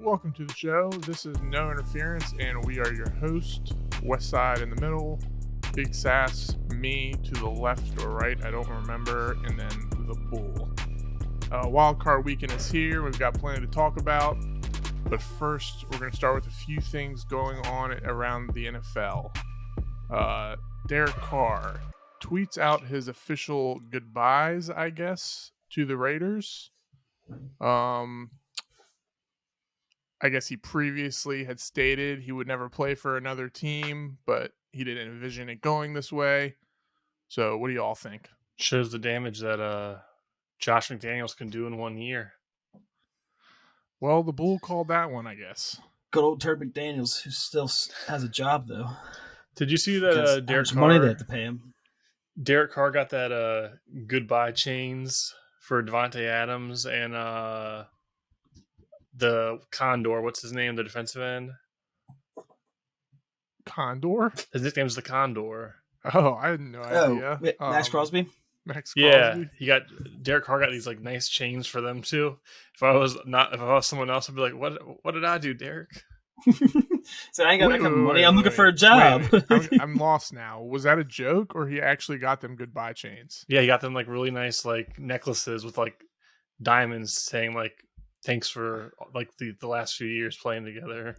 Welcome to the show. This is No Interference, and we are your host, West Side in the middle, Big Sass, me to the left or right, I don't remember, and then the Bull. Wildcard Weekend is here. We've got plenty to talk about, but first, we're going to start with a few things going on around the NFL. Derek Carr tweets out his official goodbyes, I guess, to the Raiders. I guess he previously had stated he would never play for another team, but he didn't envision it going this way. So what do you all think? Shows the damage that Josh McDaniels can do in 1 year. Well, the Bull called that one, I guess. Good old Turd McDaniels, who still has a job, though. Did you see that Derek Carr? Money they have to pay him. Derek Carr got that goodbye chains for Devontae Adams and the Condor. What's his name? The defensive end? Condor? His nickname's the Condor. Oh, I had no idea. Max Crosby? Max Crosby? Yeah, Derek Carr got these like nice chains for them too. If I was someone else, I'd be like, what did I do, Derek? So I ain't got that kind of money. I'm looking for a job. I'm lost now. Was that a joke, or he actually got them goodbye chains? Yeah, he got them like really nice like necklaces with like diamonds saying like thanks for like the last few years playing together.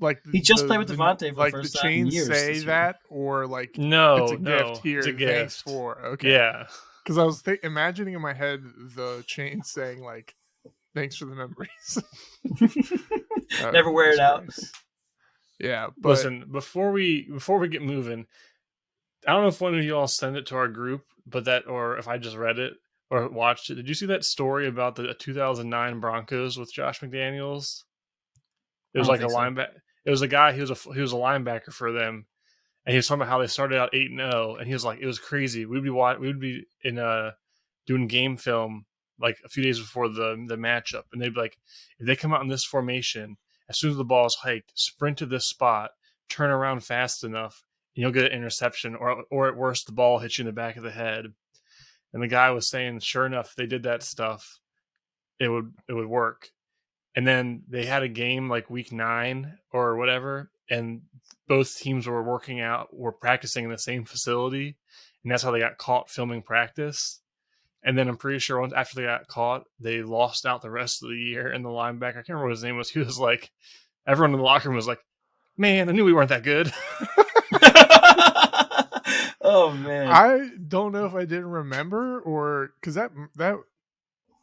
Like he just played with Devontae for like the first the time in chains years say that, or like no, it's a gift here. It's a gift. Thanks for okay. Yeah, because I was imagining in my head the chain saying like thanks for the memories. Never wear it out. Yeah, but listen, before we get moving, I don't know if one of you all sent it to our group, or if I just read it or watched it. Did you see that story about the 2009 Broncos with Josh McDaniels? It was like a linebacker. It was a guy. He was a linebacker for them, and he was talking about how they started out 8-0, and he was like, it was crazy. We would be in doing game film like a few days before the matchup, and they'd be like, if they come out in this formation, as soon as the ball is hiked, sprint to this spot, turn around fast enough, and you'll get an interception, or at worst, the ball hits you in the back of the head. And the guy was saying, sure enough, if they did that stuff, it would work. And then they had a game like week 9 or whatever, and both teams were practicing in the same facility, and that's how they got caught filming practice. And then I'm pretty sure once after they got caught, they lost out the rest of the year. And the linebacker, I can't remember what his name was. He was like, everyone in the locker room was like, "Man, I knew we weren't that good." Oh man, I don't know if I didn't remember or because that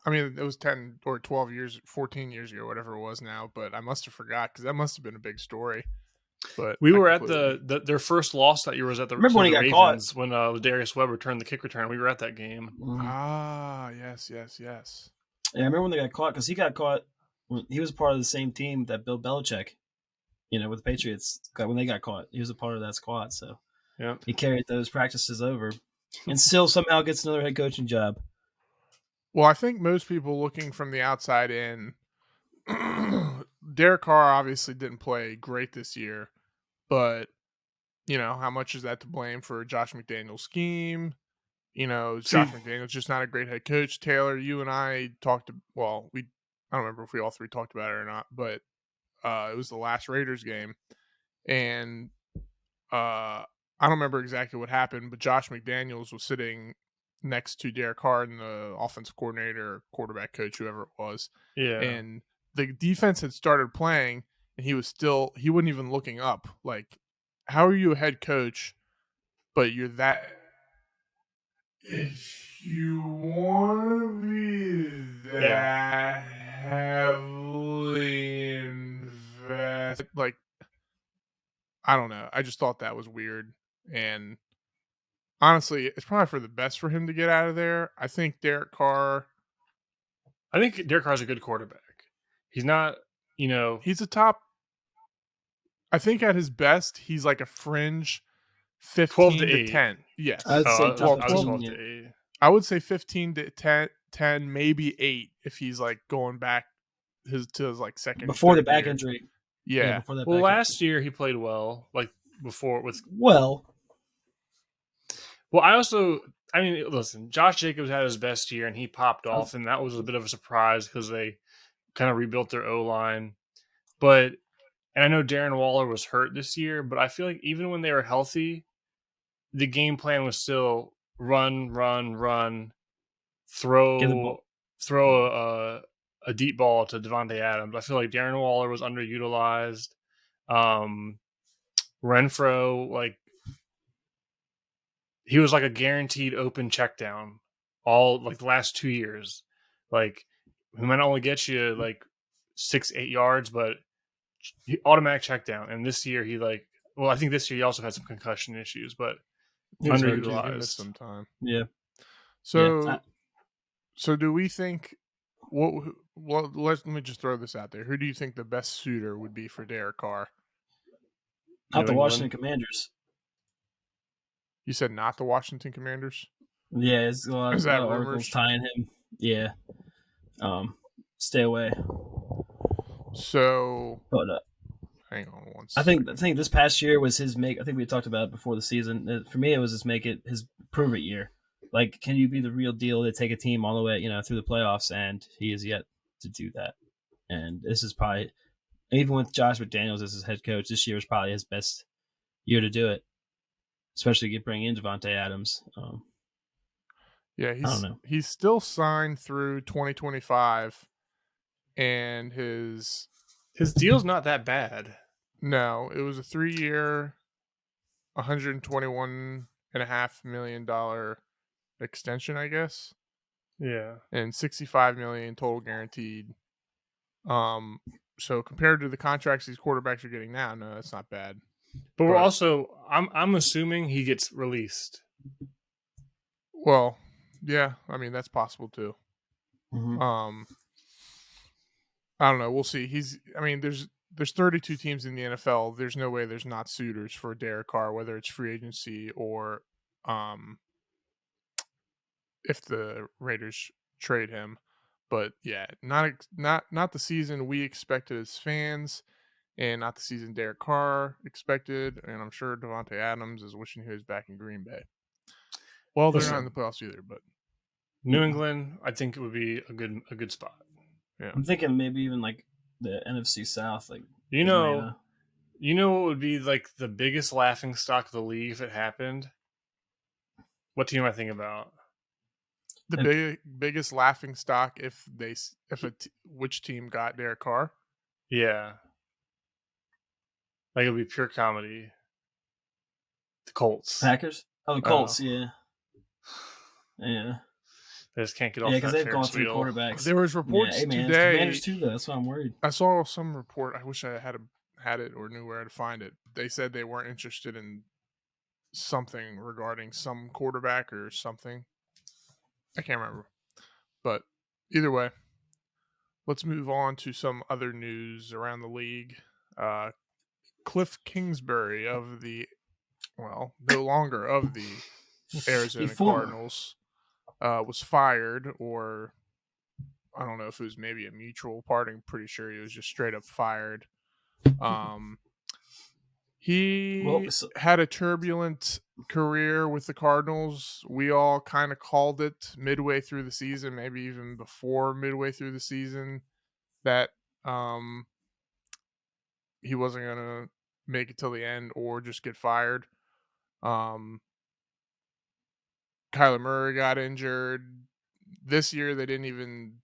I mean it was 10 or 12 years, 14 years ago, whatever it was now. But I must have forgot because that must have been a big story. But we were at their first loss that year was at the remember when he got Ravens caught when Darius Webb returned the kick return. We were at that game. Ah, yes. Yeah, I remember when they got caught because he got caught when he was part of the same team that Bill Belichick, with the Patriots. When they got caught, he was a part of that squad. So yeah, he carried those practices over, and still somehow gets another head coaching job. Well, I think most people looking from the outside in, Derek Carr obviously didn't play great this year, but how much is that to blame for Josh McDaniels' scheme? Josh McDaniels just not a great head coach. Taylor, you and I talked. I don't remember if we all three talked about it or not, but it was the last Raiders game, and I don't remember exactly what happened, but Josh McDaniels was sitting next to Derek Carr and the offensive coordinator, quarterback coach, whoever it was. Yeah. And the defense had started playing, and he wasn't even looking up. Like, how are you a head coach, but you're that? If you want to be that heavily invested, like, I don't know. I just thought that was weird. And honestly, it's probably for the best for him to get out of there. I think Derek Carr's a good quarterback. He's not, he's a top. I think at his best, he's like a fringe 15 to 10. Yes. I would say 15 to 10, maybe 8 if he's like going back to his like second. Before the back injury. Yeah. Last year he played well, like before with. Well, listen, Josh Jacobs had his best year and he popped off, and that was a bit of a surprise because they kind of rebuilt their O-line. But and I know Darren Waller was hurt this year, but I feel like even when they were healthy, the game plan was still run, run, run, Get the ball. throw a deep ball to Devontae Adams. I feel like Darren Waller was underutilized. Renfro, like he was like a guaranteed open check down all like the last 2 years. Like he might only get you like 6-8 yards, but he automatic check down. And this year I think this year he also had some concussion issues, but He was hurt too. He missed underutilized. some time. Yeah. So so do we think let me just throw this out there. Who do you think the best suitor would be for Derek Carr? Not the New Washington England. Commanders. You said not the Washington Commanders? Yeah, it's a lot Is of that articles rumors? tying him. Yeah. Stay away. So But hang on one I second. think this past year was his make. I think we talked about it before the season. For me, it was his prove it year. Like, can you be the real deal to take a team all the way, through the playoffs? And he has yet to do that. And this is probably, even with Josh McDaniels as his head coach, this year was probably his best year to do it, especially bringing in Devontae Adams. Yeah, I don't know. he's still signed through 2025, and his deal's not that bad. No, it was a 3-year, $121.5 million extension, I guess. Yeah. And $65 million total guaranteed. So compared to the contracts these quarterbacks are getting now, no, that's not bad. But we're also I'm assuming he gets released. Well, yeah, I mean that's possible too. Mm-hmm. I don't know. We'll see. There's 32 teams in the NFL. There's no way there's not suitors for Derek Carr, whether it's free agency or if the Raiders trade him. But yeah, not the season we expected as fans, and not the season Derek Carr expected. And I'm sure Devontae Adams is wishing he was back in Green Bay. Well, they're not in the playoffs either, but New England, I think it would be a good spot. yeah. I'm thinking maybe even like the NFC South, like what would be like the biggest laughing stock of the league if it happened? What team am I thinking about? The biggest laughing stock which team got Derek Carr? Yeah, like it would be pure comedy. The Colts, Packers. Oh, the Colts. Yeah. They just can't get off. Yeah, because they've Ferris gone through wheel. quarterbacks. There was reports today. Commanders too, though. That's why I'm worried. I saw some report. I wish I had it or knew where to find it. They said they weren't interested in something regarding some quarterback or something. I can't remember. But either way, let's move on to some other news around the league. Cliff Kingsbury no longer of the Arizona Cardinals, was fired, or I don't know if it was maybe a mutual parting. Pretty sure he was just straight up fired. He had a turbulent career with the Cardinals. We all kind of called it midway through the season, maybe even before midway through the season, that he wasn't going to make it till the end or just get fired. Kyler Murray got injured. This year, they didn't even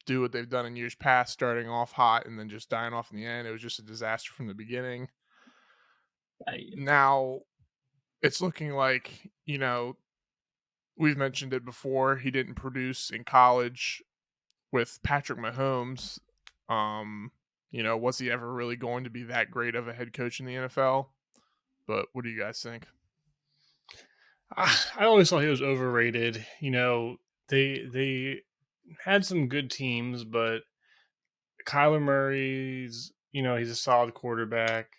do what they've done in years past, starting off hot and then just dying off in the end. It was just a disaster from the beginning. Now, it's looking like, we've mentioned it before, he didn't produce in college with Patrick Mahomes. Was he ever really going to be that great of a head coach in the NFL? But what do you guys think? I always thought he was overrated. They had some good teams, but Kyler Murray's, he's a solid quarterback.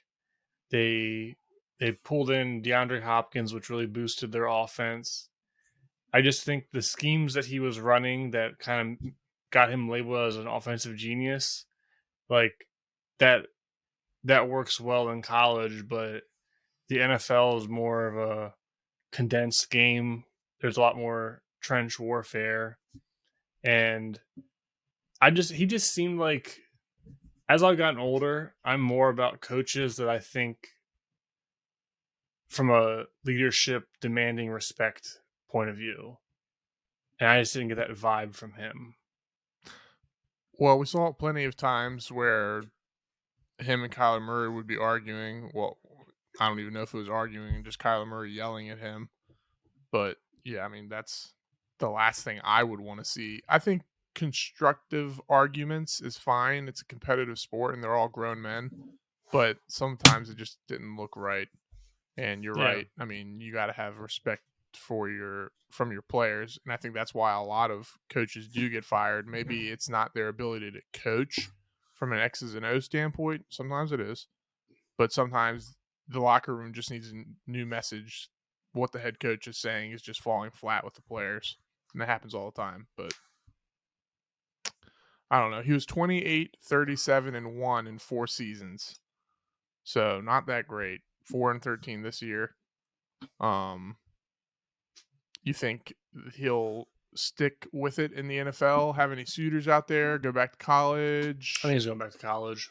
They pulled in DeAndre Hopkins, which really boosted their offense. I just think the schemes that he was running that kind of got him labeled as an offensive genius, like that works well in college, but the NFL is more of a condensed game. There's a lot more trench warfare, and he just seemed like as I've gotten older, I'm more about coaches that I think from a leadership demanding respect point of view. And I just didn't get that vibe from him. Well, we saw plenty of times where him and Kyler Murray would be arguing. Well, I don't even know if it was arguing, just Kyler Murray yelling at him. But yeah, I mean, that's the last thing I would want to see. I think constructive arguments is fine. It's a competitive sport and they're all grown men, but sometimes it just didn't look right. And you're Yeah. right. I mean, you got to have respect from your players, and I think that's why a lot of coaches do get fired. Maybe it's not their ability to coach from an X's and O standpoint. Sometimes it is, but sometimes the locker room just needs a new message. What the head coach is saying is just falling flat with the players, and that happens all the time. But I don't know. He was 28, 37, and 1 in 4 seasons, so not that great. 4-13 this year. You think he'll stick with it in the NFL? Have any suitors out there? Go back to college? I think he's going back to college.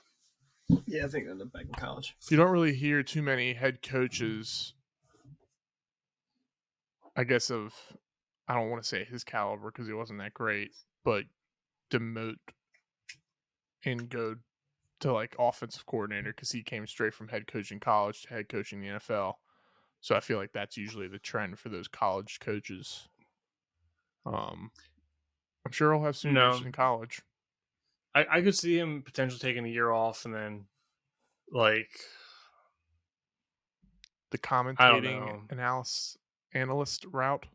Yeah, I think I'll end up back in college. You don't really hear too many head coaches, I guess, I don't want to say his caliber because he wasn't that great, but demote and go to like offensive coordinator because he came straight from head coaching college to head coaching the NFL. So I feel like that's usually the trend for those college coaches. I'm sure he'll have suitors in college. I could see him potentially taking a year off and then, like, the commentating analyst route.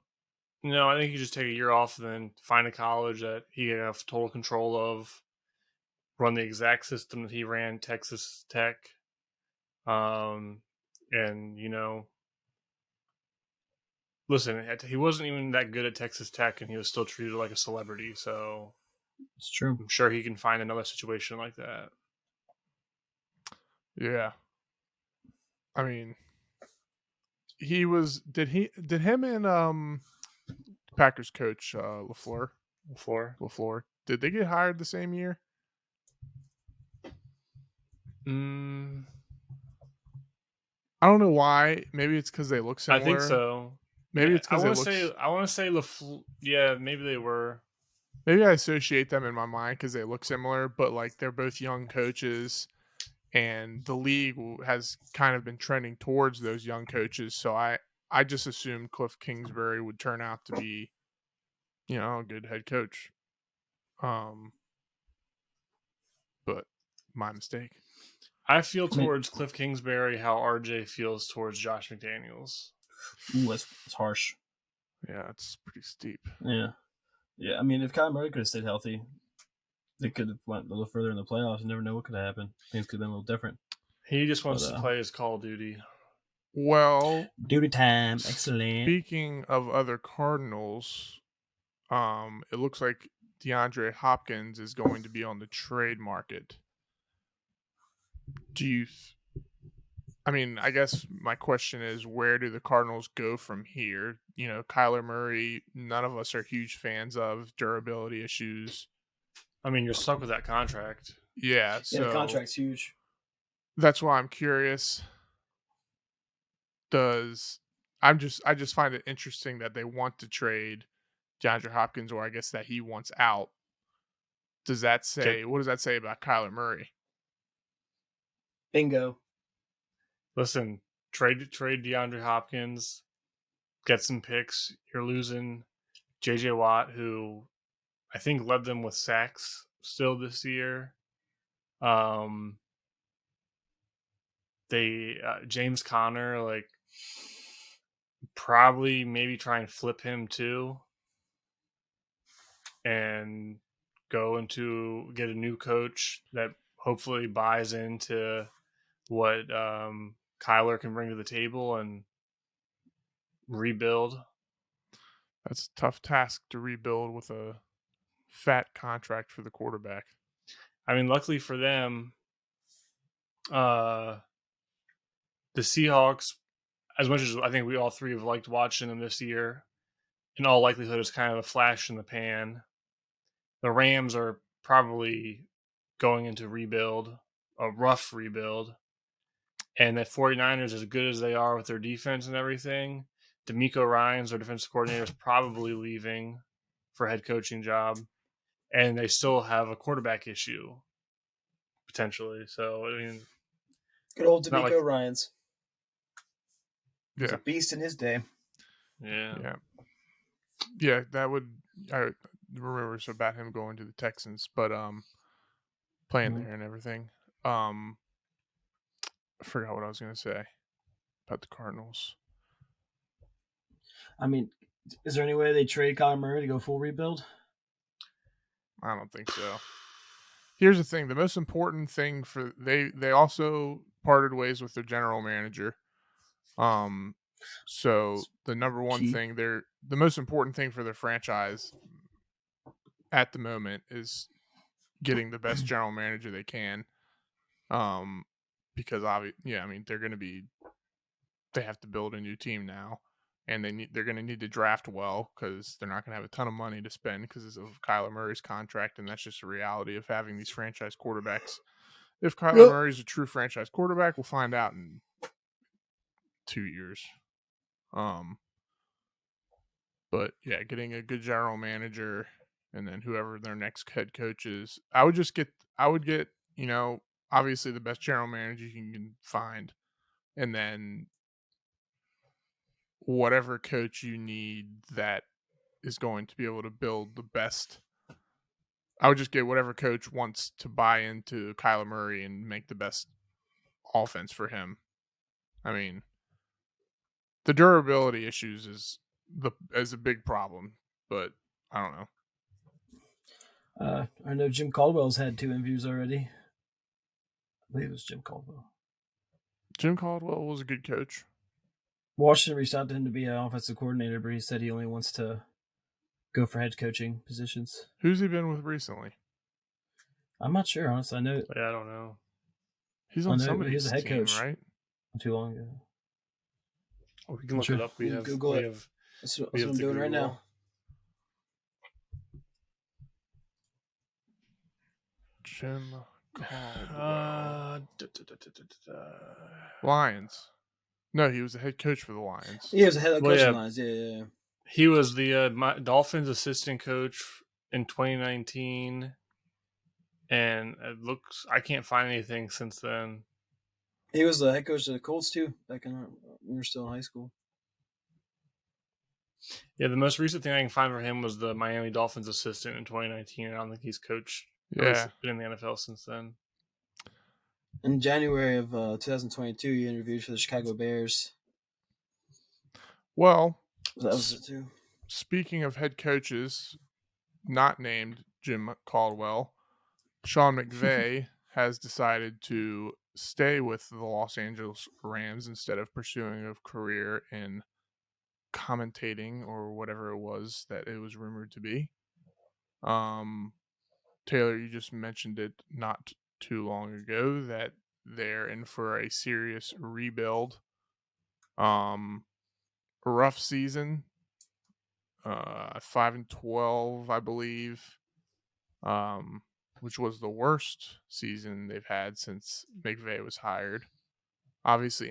No, I think you just take a year off and then find a college that he can have total control of, run the exact system that he ran Texas Tech, and listen, he wasn't even that good at Texas Tech, and he was still treated like a celebrity. So it's true. I'm sure he can find another situation like that. Yeah, I mean, he was. Did him and Packers coach LaFleur? Did they get hired the same year? I don't know why. Maybe it's because they look similar. I think so. Maybe it's because I want to say LaFleur. Yeah, maybe they were. Maybe I associate them in my mind because they look similar, but like they're both young coaches, and the league has kind of been trending towards those young coaches. So I just assumed Cliff Kingsbury would turn out to be, a good head coach. But my mistake. I feel towards Cliff Kingsbury how RJ feels towards Josh McDaniels. Ooh, that's harsh. Yeah, it's pretty steep. Yeah. I mean, if Kyler Murray could have stayed healthy, they could have went a little further in the playoffs. You never know what could have happened. Things could have been a little different. He just wants to play his Call of Duty. Well, duty time, excellent. Speaking of other Cardinals, it looks like DeAndre Hopkins is going to be on the trade market. I guess my question is, where do the Cardinals go from here? Kyler Murray, none of us are huge fans of. Durability issues. I mean, you're stuck with that contract. Yeah, so the contract's huge. That's why I'm curious. I just find it interesting that they want to trade DeAndre Hopkins, or I guess that he wants out. What does that say about Kyler Murray? Bingo. Listen, trade DeAndre Hopkins, get some picks. You're losing J.J. Watt, who I think led them with sacks still this year. James Conner, probably maybe try and flip him too, and get a new coach that hopefully buys into what Kyler can bring to the table and rebuild. That's a tough task to rebuild with a fat contract for the quarterback. I mean, luckily for them, the Seahawks, as much as I think we all three have liked watching them this year, in all likelihood, it's kind of a flash in the pan. The Rams are probably going into rebuild, a rough rebuild, and the 49ers, as good as they are with their defense and everything, D'Amico Ryans, their defensive coordinator, is probably leaving for a head coaching job, and they still have a quarterback issue potentially. So I mean, Good old it's not D'Amico like Ryans. He was Yeah. a beast in his day. Yeah, that would I remember so about him going to the Texans, but playing there and everything. I forgot what I was gonna say about the Cardinals. I mean, is there any way they trade Kyler Murray to go full rebuild? I don't think so. Here's the thing: the most important thing for they also parted ways with their general manager. So the number one Key. thing the most important thing for their franchise at the moment is getting the best general manager they can. Because I mean they have to build a new team now, and they're going to need to draft well because they're not going to have a ton of money to spend because of Kyler Murray's contract, and that's just the reality of having these franchise quarterbacks. If Kyler Murray is a true franchise quarterback, we'll find out in 2 years. But yeah, getting a good general manager and then whoever their next head coach is, I would get, obviously the best general manager you can find, and then whatever coach you need that is going to be able to build the best. I would just get whatever coach wants to buy into Kyler Murray and make the best offense for him. I mean, the durability issues is a big problem, but I don't know. I know Jim Caldwell's had 2 interviews already. I believe it was Jim Caldwell. Jim Caldwell was a good coach. Washington reached out to him to be an offensive coordinator, but he said he only wants to go for head coaching positions. Who's he been with recently? I'm not sure, honestly. I know. Yeah, I don't know. He's on somebody's he was a head team, coach, right? Not too long ago. We can look it up. We have Google it. That's what I'm doing right now. Jim Caldwell. Lions. No, he was the head coach for the Lions. Yeah, he was a head coach for the Lions. Yeah. He was the Dolphins assistant coach in 2019, and it looks I can't find anything since then. He was the head coach of the Colts too. Back when we were still in high school. Yeah, the most recent thing I can find for him was the Miami Dolphins assistant in 2019. I don't think he's coached. Yeah, been in the NFL since then. In January of 2022, he interviewed for the Chicago Bears. Well, that was it too. Speaking of head coaches, not named Jim Caldwell, Sean McVay has decided to stay with the Los Angeles Rams instead of pursuing a career in commentating or whatever it was that it was rumored to be. Taylor, you just mentioned it not too long ago that they're in for a serious rebuild. Rough season. 5-12, I believe. Which was the worst season they've had since McVay was hired. Obviously,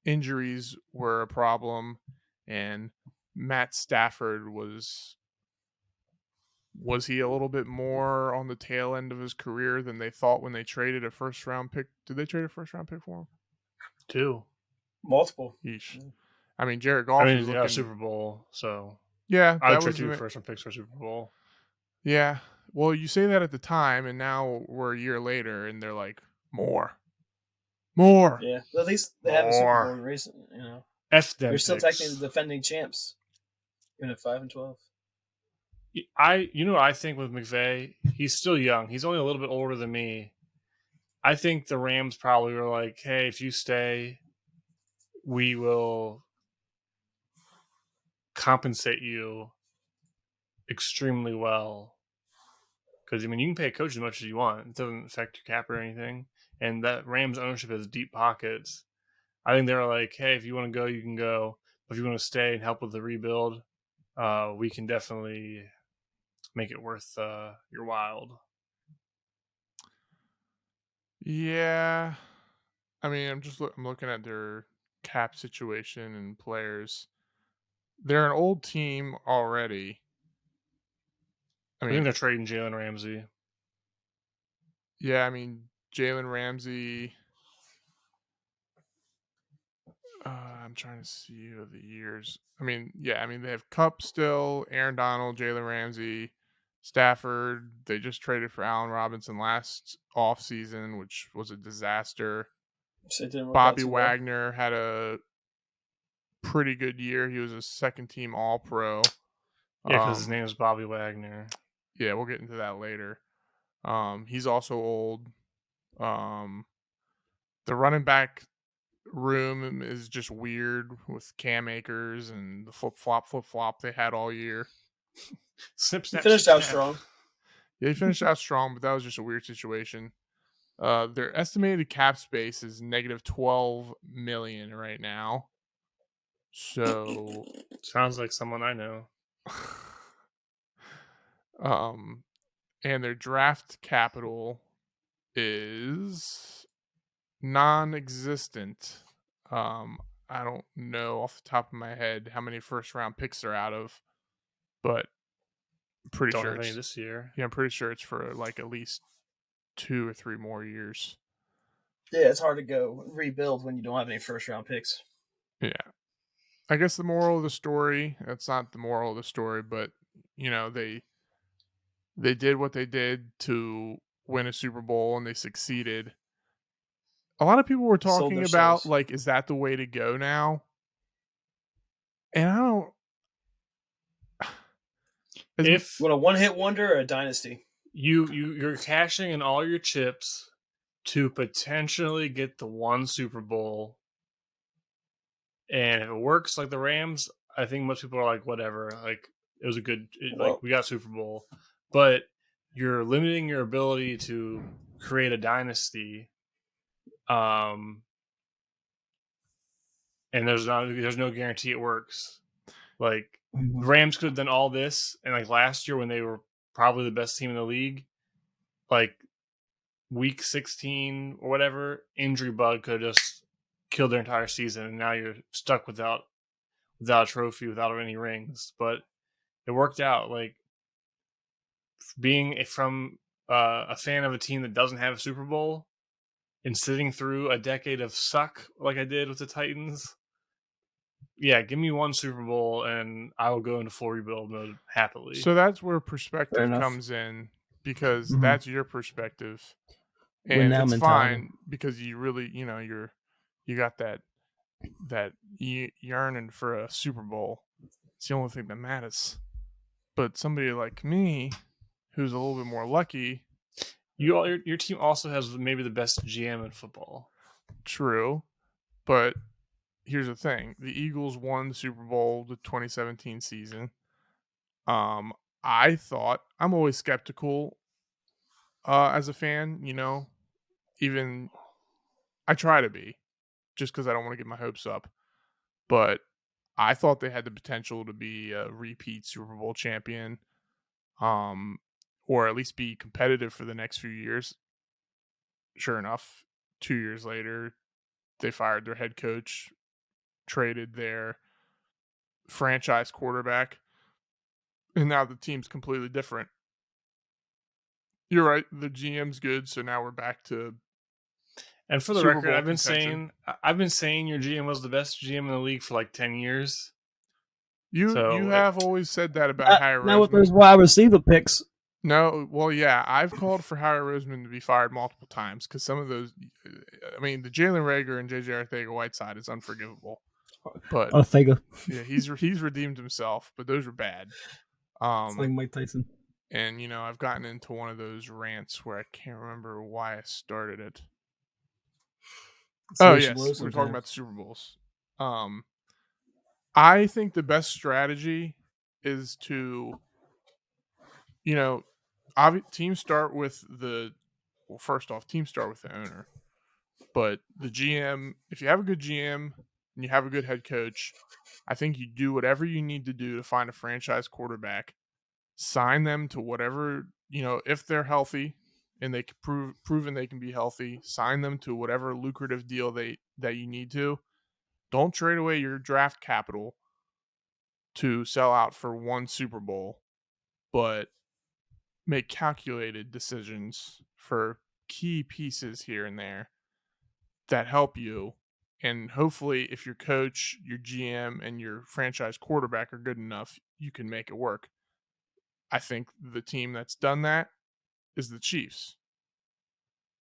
injuries were a problem, and Matt Stafford was he a little bit more on the tail end of his career than they thought when they traded a first-round pick? Did they trade a first-round pick for him? 2. Multiple. Yeesh. I mean, Jared Goff was looking... Super Bowl, so... Yeah, I would trade 2 first-round picks for Super Bowl. Yeah. Well, you say that at the time, and now we're a year later, and they're like, more. Yeah, but at least they have a Super Bowl recently. F them. They're still technically the defending champs, even at 5-12. I think with McVay, he's still young. He's only a little bit older than me. I think the Rams probably were like, "Hey, if you stay, we will compensate you extremely well." Because, you can pay a coach as much as you want. It doesn't affect your cap or anything. And that Rams ownership has deep pockets. I think they're like, hey, if you want to go, you can go. But if you want to stay and help with the rebuild, we can definitely make it worth your while. Yeah. I mean, I'm looking at their cap situation and players. They're an old team already. I I think mean, they're trading Jalen Ramsey. yeah, I mean, Jalen Ramsey. I'm trying to see who the years. I mean, yeah, I mean they have Cup still, Aaron Donald, Jalen Ramsey, Stafford. They just traded for Allen Robinson last offseason, which was a disaster. So it didn't work out Bobby too well. Wagner had a pretty good year. He was a second team All Pro. Yeah, because his Um, name is Bobby Wagner. yeah, we'll get into that later. He's also old. Um, the running back room is just weird with Cam Akers and the flip flop they had all year. Snip, He snap, finished snip, out snap. strong. Yeah, he finished out strong, but that was just a weird situation. Their estimated cap space is negative 12 million right now. So, Sounds like someone I know. um, and their draft capital is non-existent. I don't know off the top of my head how many first round picks they're out of, but I'm pretty Don't sure have any it's this year. yeah, I'm pretty sure it's for like at least 2 or 3 more years. Yeah, it's hard to go rebuild when you don't have any first round picks. Yeah. I guess the moral of the story, that's not the moral of the story, but they did what they did to win a Super Bowl and they succeeded. A lot of people were Sold talking their about souls. like is that the way to go now? And I don't as If What, a one hit wonder or a dynasty? you're cashing in all your chips to potentially get the one Super Bowl, and if it works like the Rams, I think most people are like, whatever, like it was a good, like Well, we got Super Bowl, but you're limiting your ability to create a dynasty. Um, and there's no guarantee it works. Like the Rams could have done all this, and like last year when they were probably the best team in the league, like week 16 or whatever, injury bug could have just killed their entire season, and now you're stuck without a trophy, without any rings. But it worked out. Like being from a fan of a team that doesn't have a Super Bowl and sitting through a decade of suck like I did with the Titans. Yeah, give me one Super Bowl and I will go into full rebuild mode happily. So that's where fair perspective enough. comes in because Mhm. that's your perspective. Win And now it's mentality. fine because you really, you got that yearning for a Super Bowl. It's the only thing that matters. But somebody like me, who's a little bit more lucky, Your team also has maybe the best GM in football. true. But here's the thing: the Eagles won the Super Bowl the 2017 season. Um, I thought I'm always skeptical as a fan. Even I try to be just because I don't want to get my hopes up. But I thought they had the potential to be a repeat Super Bowl champion, um, or at least be competitive for the next few years. Sure enough, 2 years later, they fired their head coach, traded their franchise quarterback, and now the team's completely different. You're right, the GM's good, so now we're back to And for the Super record, Bowl contention. I've been saying your GM was the best GM in the league for like 10 years. You So have always said that about Harry Now with Roseman. those wide receiver picks, No, well, yeah, I've called for Harry Roseman to be fired multiple times because some of those, I mean, the Jalen Rager and JJ Arthega-Whiteside is unforgivable, but I figure yeah, he's redeemed himself, but those were bad. it's like Mike Tyson. And I've gotten into one of those rants where I can't remember why I started it. It's the Oh way she yes, blows we're talking sometimes. about the Super Bowls. I think the best strategy is to, teams start with first off, teams start with the owner. But the GM, if you have a good GM and you have a good head coach, I think you do whatever you need to do to find a franchise quarterback, sign them to whatever, if they're healthy and they can proven they can be healthy, sign them to whatever lucrative deal that you need to. Don't trade away your draft capital to sell out for one Super Bowl, but make calculated decisions for key pieces here and there that help you. And hopefully, if your coach, your GM, and your franchise quarterback are good enough, you can make it work. I think the team that's done that is the Chiefs.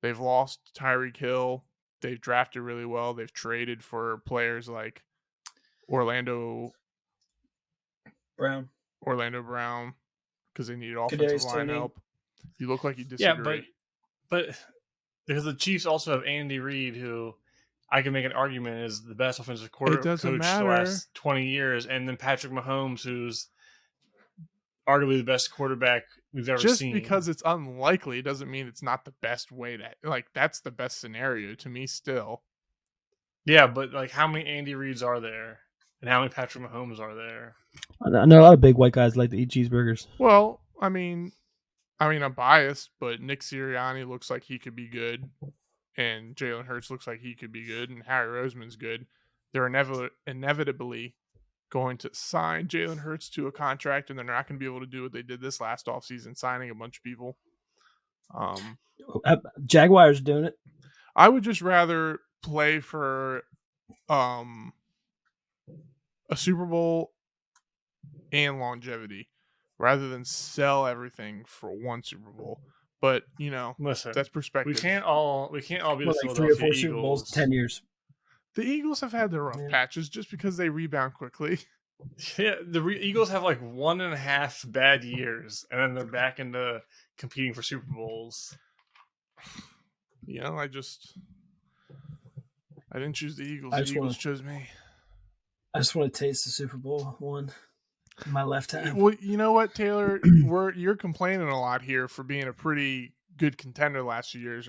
They've lost Tyreek Hill. They've drafted really well. They've traded for players like Orlando Brown because they needed offensive Kadarius line Toney. help. You look like you Yeah, disagree. but because the Chiefs also have Andy Reid, who I can make an argument is the best offensive coach the last 20 years, and then Patrick Mahomes, who's arguably the best quarterback we've ever Just seen. because it's unlikely doesn't mean it's not the best way to, like, that's the best scenario to me still. Yeah, but like, how many Andy Reids are there, and how many Patrick Mahomes are there? I know a lot of big white guys like to eat cheeseburgers. Well, I mean, I'm biased, but Nick Sirianni looks like he could be good, and Jalen Hurts looks like he could be good, and Harry Roseman's good. They're inevitably going to sign Jalen Hurts to a contract, and they're not going to be able to do what they did this last offseason, signing a bunch of people. Jaguars doing it. I would just rather play for a Super Bowl and longevity rather than sell everything for one Super Bowl. But listen, that's perspective. We can't all be the like 3 or 4 Super Bowls, 10 years. The Eagles have had their rough patches just because they rebound quickly. Yeah, the Eagles have like 1.5 bad years, and then they're back into competing for Super Bowls. I didn't choose the Eagles. The Eagles chose me. I just want to taste the Super Bowl one in my lifetime. Well, you know what, Taylor? You're complaining a lot here for being a pretty good contender last few years.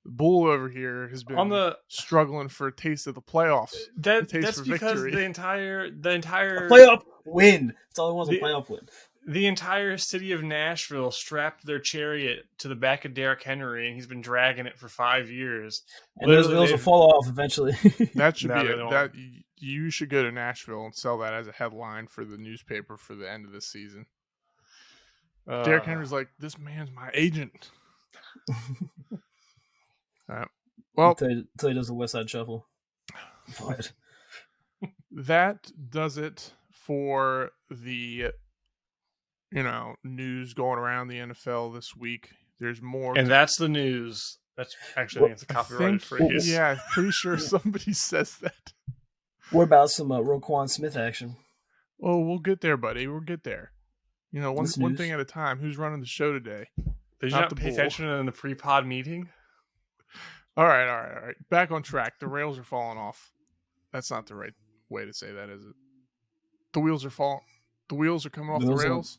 Bull over here has been struggling for a taste of the playoffs. That's because victory. the entire playoff win. That's all I want, a playoff win. The entire city of Nashville strapped their chariot to the back of Derrick Henry, and he's been dragging it for 5 years. And those wheels will fall off eventually. That should be that. You should go to Nashville and sell that as a headline for the newspaper for the end of this season. Derrick Henry's like, this man's my agent. Well, until he does the West Side Shuffle. That does it for the news going around the NFL this week. There's more, and that's the news. That's actually it's a copyrighted phrase. Yeah, pretty sure somebody says that. What about some Roquan Smith action? Oh, we'll get there, buddy. We'll get there. One thing at a time. Who's running the show today? Did you not pay attention in the pre-pod meeting? All right. Back on track. The rails are falling off. That's not the right way to say that, is it? The wheels are falling. The wheels are coming off the rails.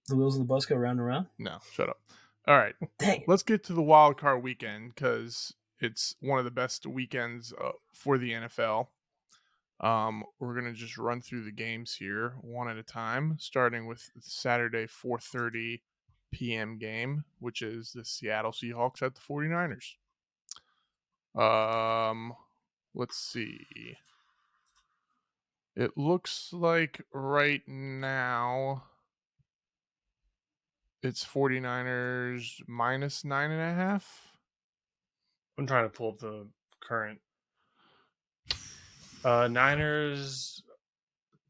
The wheels of the bus go round and round? No, shut up. All right. Dang. Let's get to the wild card weekend because it's one of the best weekends for the NFL. We're going to just run through the games here one at a time, starting with Saturday 4:30 p.m. game, which is the Seattle Seahawks at the 49ers. Let's see. It looks like right now it's 49ers minus 9.5. I'm trying to pull up the current. Niners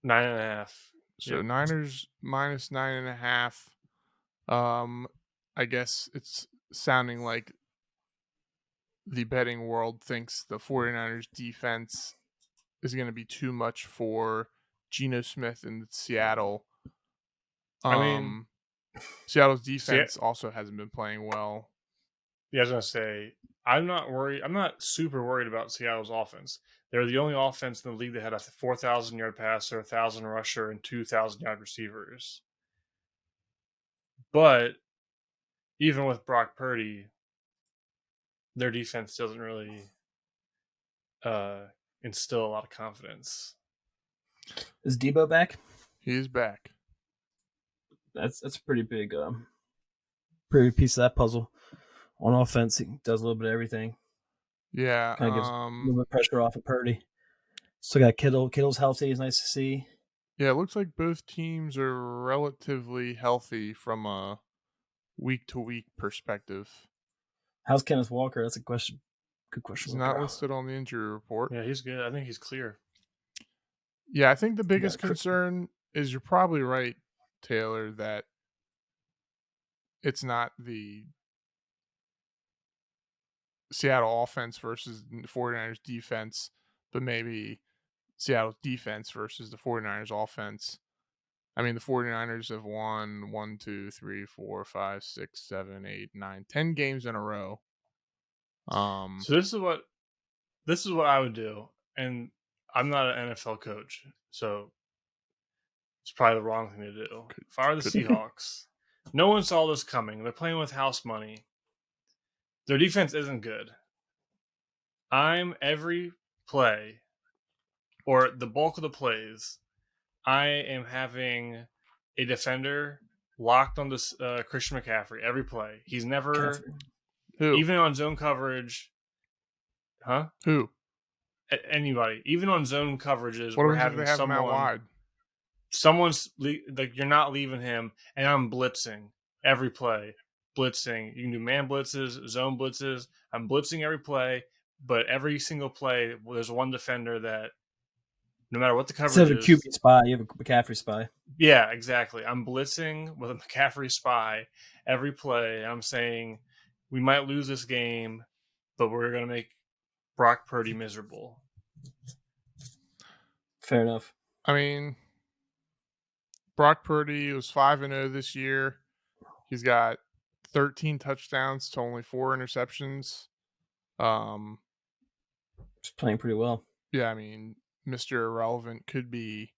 9.5. So yep. Niners minus 9.5. I guess it's sounding like the betting world thinks the 49ers defense is going to be too much for Geno Smith in Seattle. Seattle's defense also hasn't been playing well. Yeah, I was going to say, I'm not worried. I'm not super worried about Seattle's offense. They're the only offense in the league that had a 4,000-yard passer, 1,000 rusher, and 2,000-yard receivers. But even with Brock Purdy, their defense doesn't really instill a lot of confidence. Is Debo back? He is back. That's a pretty big piece of that puzzle. On offense, he does a little bit of everything. Yeah. Kind of gives a little bit of pressure off of Purdy. Still got Kittle. Kittle's healthy. It's nice to see. Yeah, it looks like both teams are relatively healthy from a week-to-week perspective. How's Kenneth Walker? That's a question. Good question. He's not listed on the injury report. Yeah, he's good. I think he's clear. Yeah, I think the biggest concern is you're probably right, Taylor, that it's not the Seattle offense versus the 49ers defense, but maybe Seattle's defense versus the 49ers offense. I mean, the 49ers have won 1, 2, 3, 4, 5, 6, 7, 8, 9, 10 games in a row. So this is what I would do, and I'm not an NFL coach, so it's probably the wrong thing to do. If I were the Seahawks, no one saw this coming. They're playing with house money. Their defense isn't good. Every play, or the bulk of the plays, I am having a defender locked on this Christian McCaffrey every play. He's never, even on zone coverage, Who? Anybody, even on zone coverages, What we're if having they have him out wide? Someone's like, you're not leaving him, and I'm blitzing every play. Blitzing. You can do man blitzes, zone blitzes. I'm blitzing every play, but every single play, there's one defender that, no matter what the coverage instead of a is, QB spy, you have a McCaffrey spy. Yeah, exactly. I'm blitzing with a McCaffrey spy every play. I'm saying we might lose this game, but we're going to make Brock Purdy miserable. Fair enough. I mean, Brock Purdy was 5-0 this year. He's got 13 touchdowns to only 4 interceptions. He's playing pretty well. Yeah, I mean, Mr. Irrelevant could be.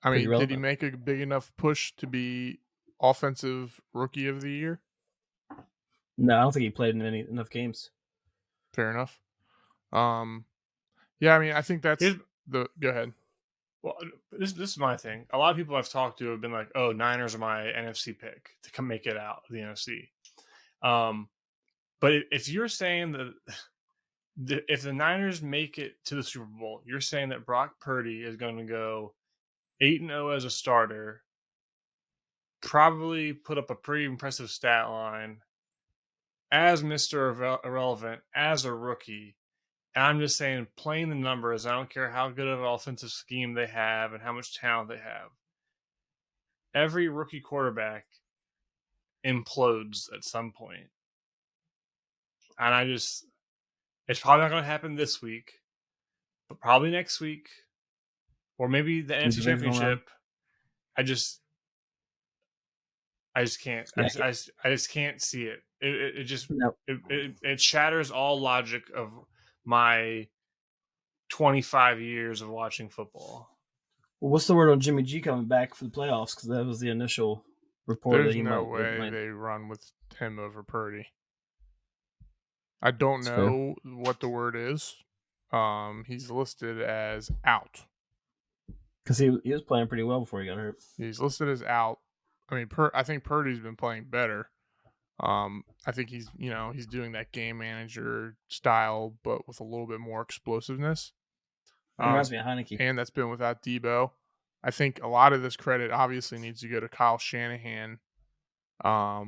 I mean, did he make a big enough push to be offensive rookie of the year? No, I don't think he played in enough games. Fair enough. Yeah, I mean, I think that's go ahead. Well, this is my thing. A lot of people I've talked to have been like, "Oh, Niners are my NFC pick to come make it out of the NFC." But if you're saying that if the Niners make it to the Super Bowl, you're saying that Brock Purdy is going to go 8-0 as a starter, probably put up a pretty impressive stat line as Mr. Irrelevant, as a rookie. And I'm just saying, playing the numbers, I don't care how good of an offensive scheme they have and how much talent they have. Every rookie quarterback implodes at some point. And it's probably not going to happen this week, but probably next week, or maybe the NFC Championship. I just can't. I just can't see it. It shatters all logic of my 25 years of watching football. Well, what's the word on Jimmy G coming back for the playoffs? Because that was the initial report. There's no way they run with him over Purdy. I don't know what the word is. He's listed as out. Because he was playing pretty well before he got hurt. He's listed as out. I mean, I think Purdy's been playing better. I think he's doing that game manager style, but with a little bit more explosiveness. Reminds me of Heineke. And that's been without Debo. I think a lot of this credit obviously needs to go to Kyle Shanahan. I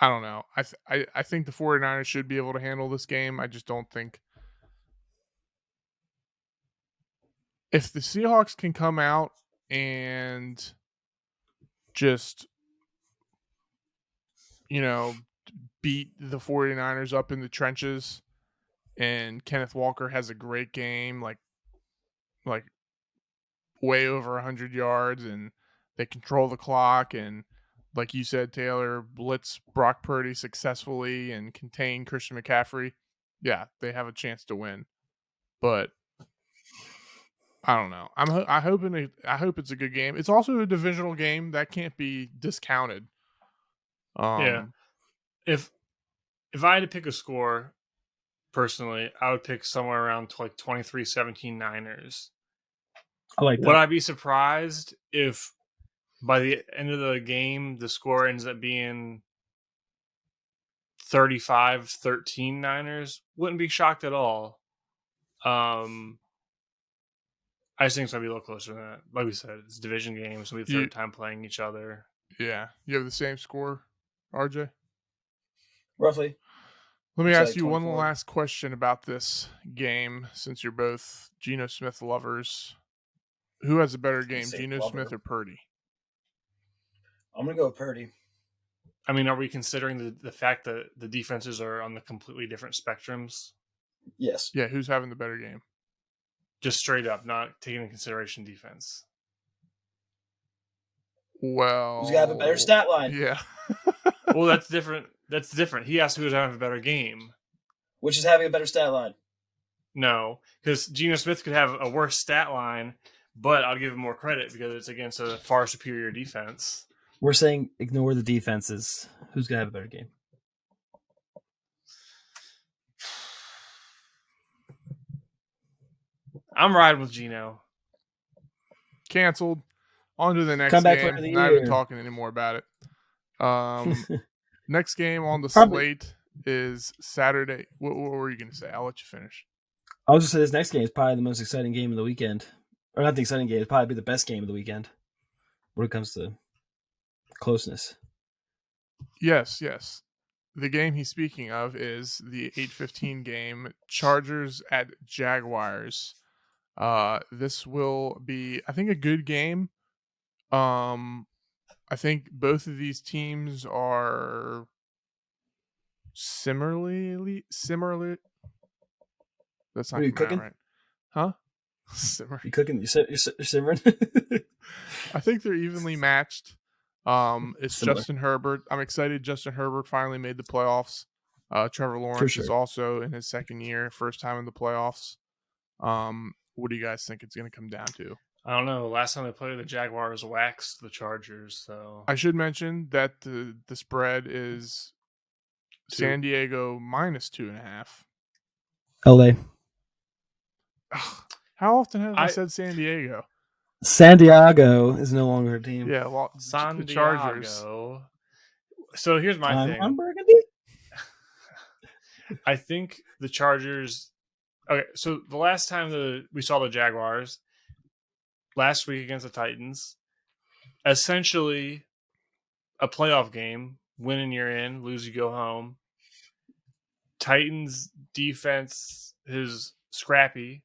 don't know. I think the 49ers should be able to handle this game. I just don't think. If the Seahawks can come out and just, beat the 49ers up in the trenches, and Kenneth Walker has a great game, like way over 100 yards, and they control the clock, and like you said, Taylor, blitz Brock Purdy successfully and contain Christian McCaffrey, yeah, they have a chance to win. But I don't know. I hope it's a good game. It's also a divisional game that can't be discounted. Yeah. If I had to pick a score, personally, I would pick somewhere around 23-17 Niners. I like that. Would I be surprised if by the end of the game, the score ends up being 35-13 Niners, wouldn't be shocked at all. I just think it's going to be a little closer than that. Like we said, it's a division game. It's going to be the third time playing each other. Yeah. You have the same score, RJ? Roughly. Let me ask you one last question about this game, since you're both Geno Smith lovers. Who has a better game, Geno Smith or Purdy? I'm going to go with Purdy. I mean, are we considering the fact that the defenses are on the completely different spectrums? Yes. Yeah, who's having the better game? Just straight up, not taking into consideration defense. Well, who's got a better stat line? Yeah. Well, that's different. That's different. He asked who's having a better game. Which is having a better stat line? No, because Geno Smith could have a worse stat line, but I'll give him more credit because it's against a far superior defense. We're saying ignore the defenses. Who's going to have a better game? I'm riding with Geno. Canceled. On to the next Comeback game. player of the Not even year. talking anymore about it. Next game on the slate is Saturday. What were you going to say? I'll let you finish. I was just say this next game is probably the most exciting game of the weekend. Or not the exciting game. It's probably the best game of the weekend when it comes to closeness. Yes. The game he's speaking of is the 8:15 game, Chargers at Jaguars. This will be, I think, a good game. I think both of these teams are similarly. That's not Are you cooking? right, huh? Simmer. You cooking? You're simmering? I think they're evenly matched. It's Similar. Justin Herbert. I'm excited. Justin Herbert finally made the playoffs. Trevor Lawrence is also in his second year, first time in the playoffs. What do you guys think it's going to come down to? I don't know. Last time they played, the Jaguars waxed the Chargers. So I should mention that the spread is San Diego -2.5. LA. How often have I said San Diego? San Diego is no longer a team. Yeah, well, San the Chargers. Diego. So here's my thing. On Burgundy? I think the Chargers. Okay, so the last time we saw the Jaguars, last week against the Titans, essentially a playoff game. Win and you're in, lose you go home. Titans defense is scrappy,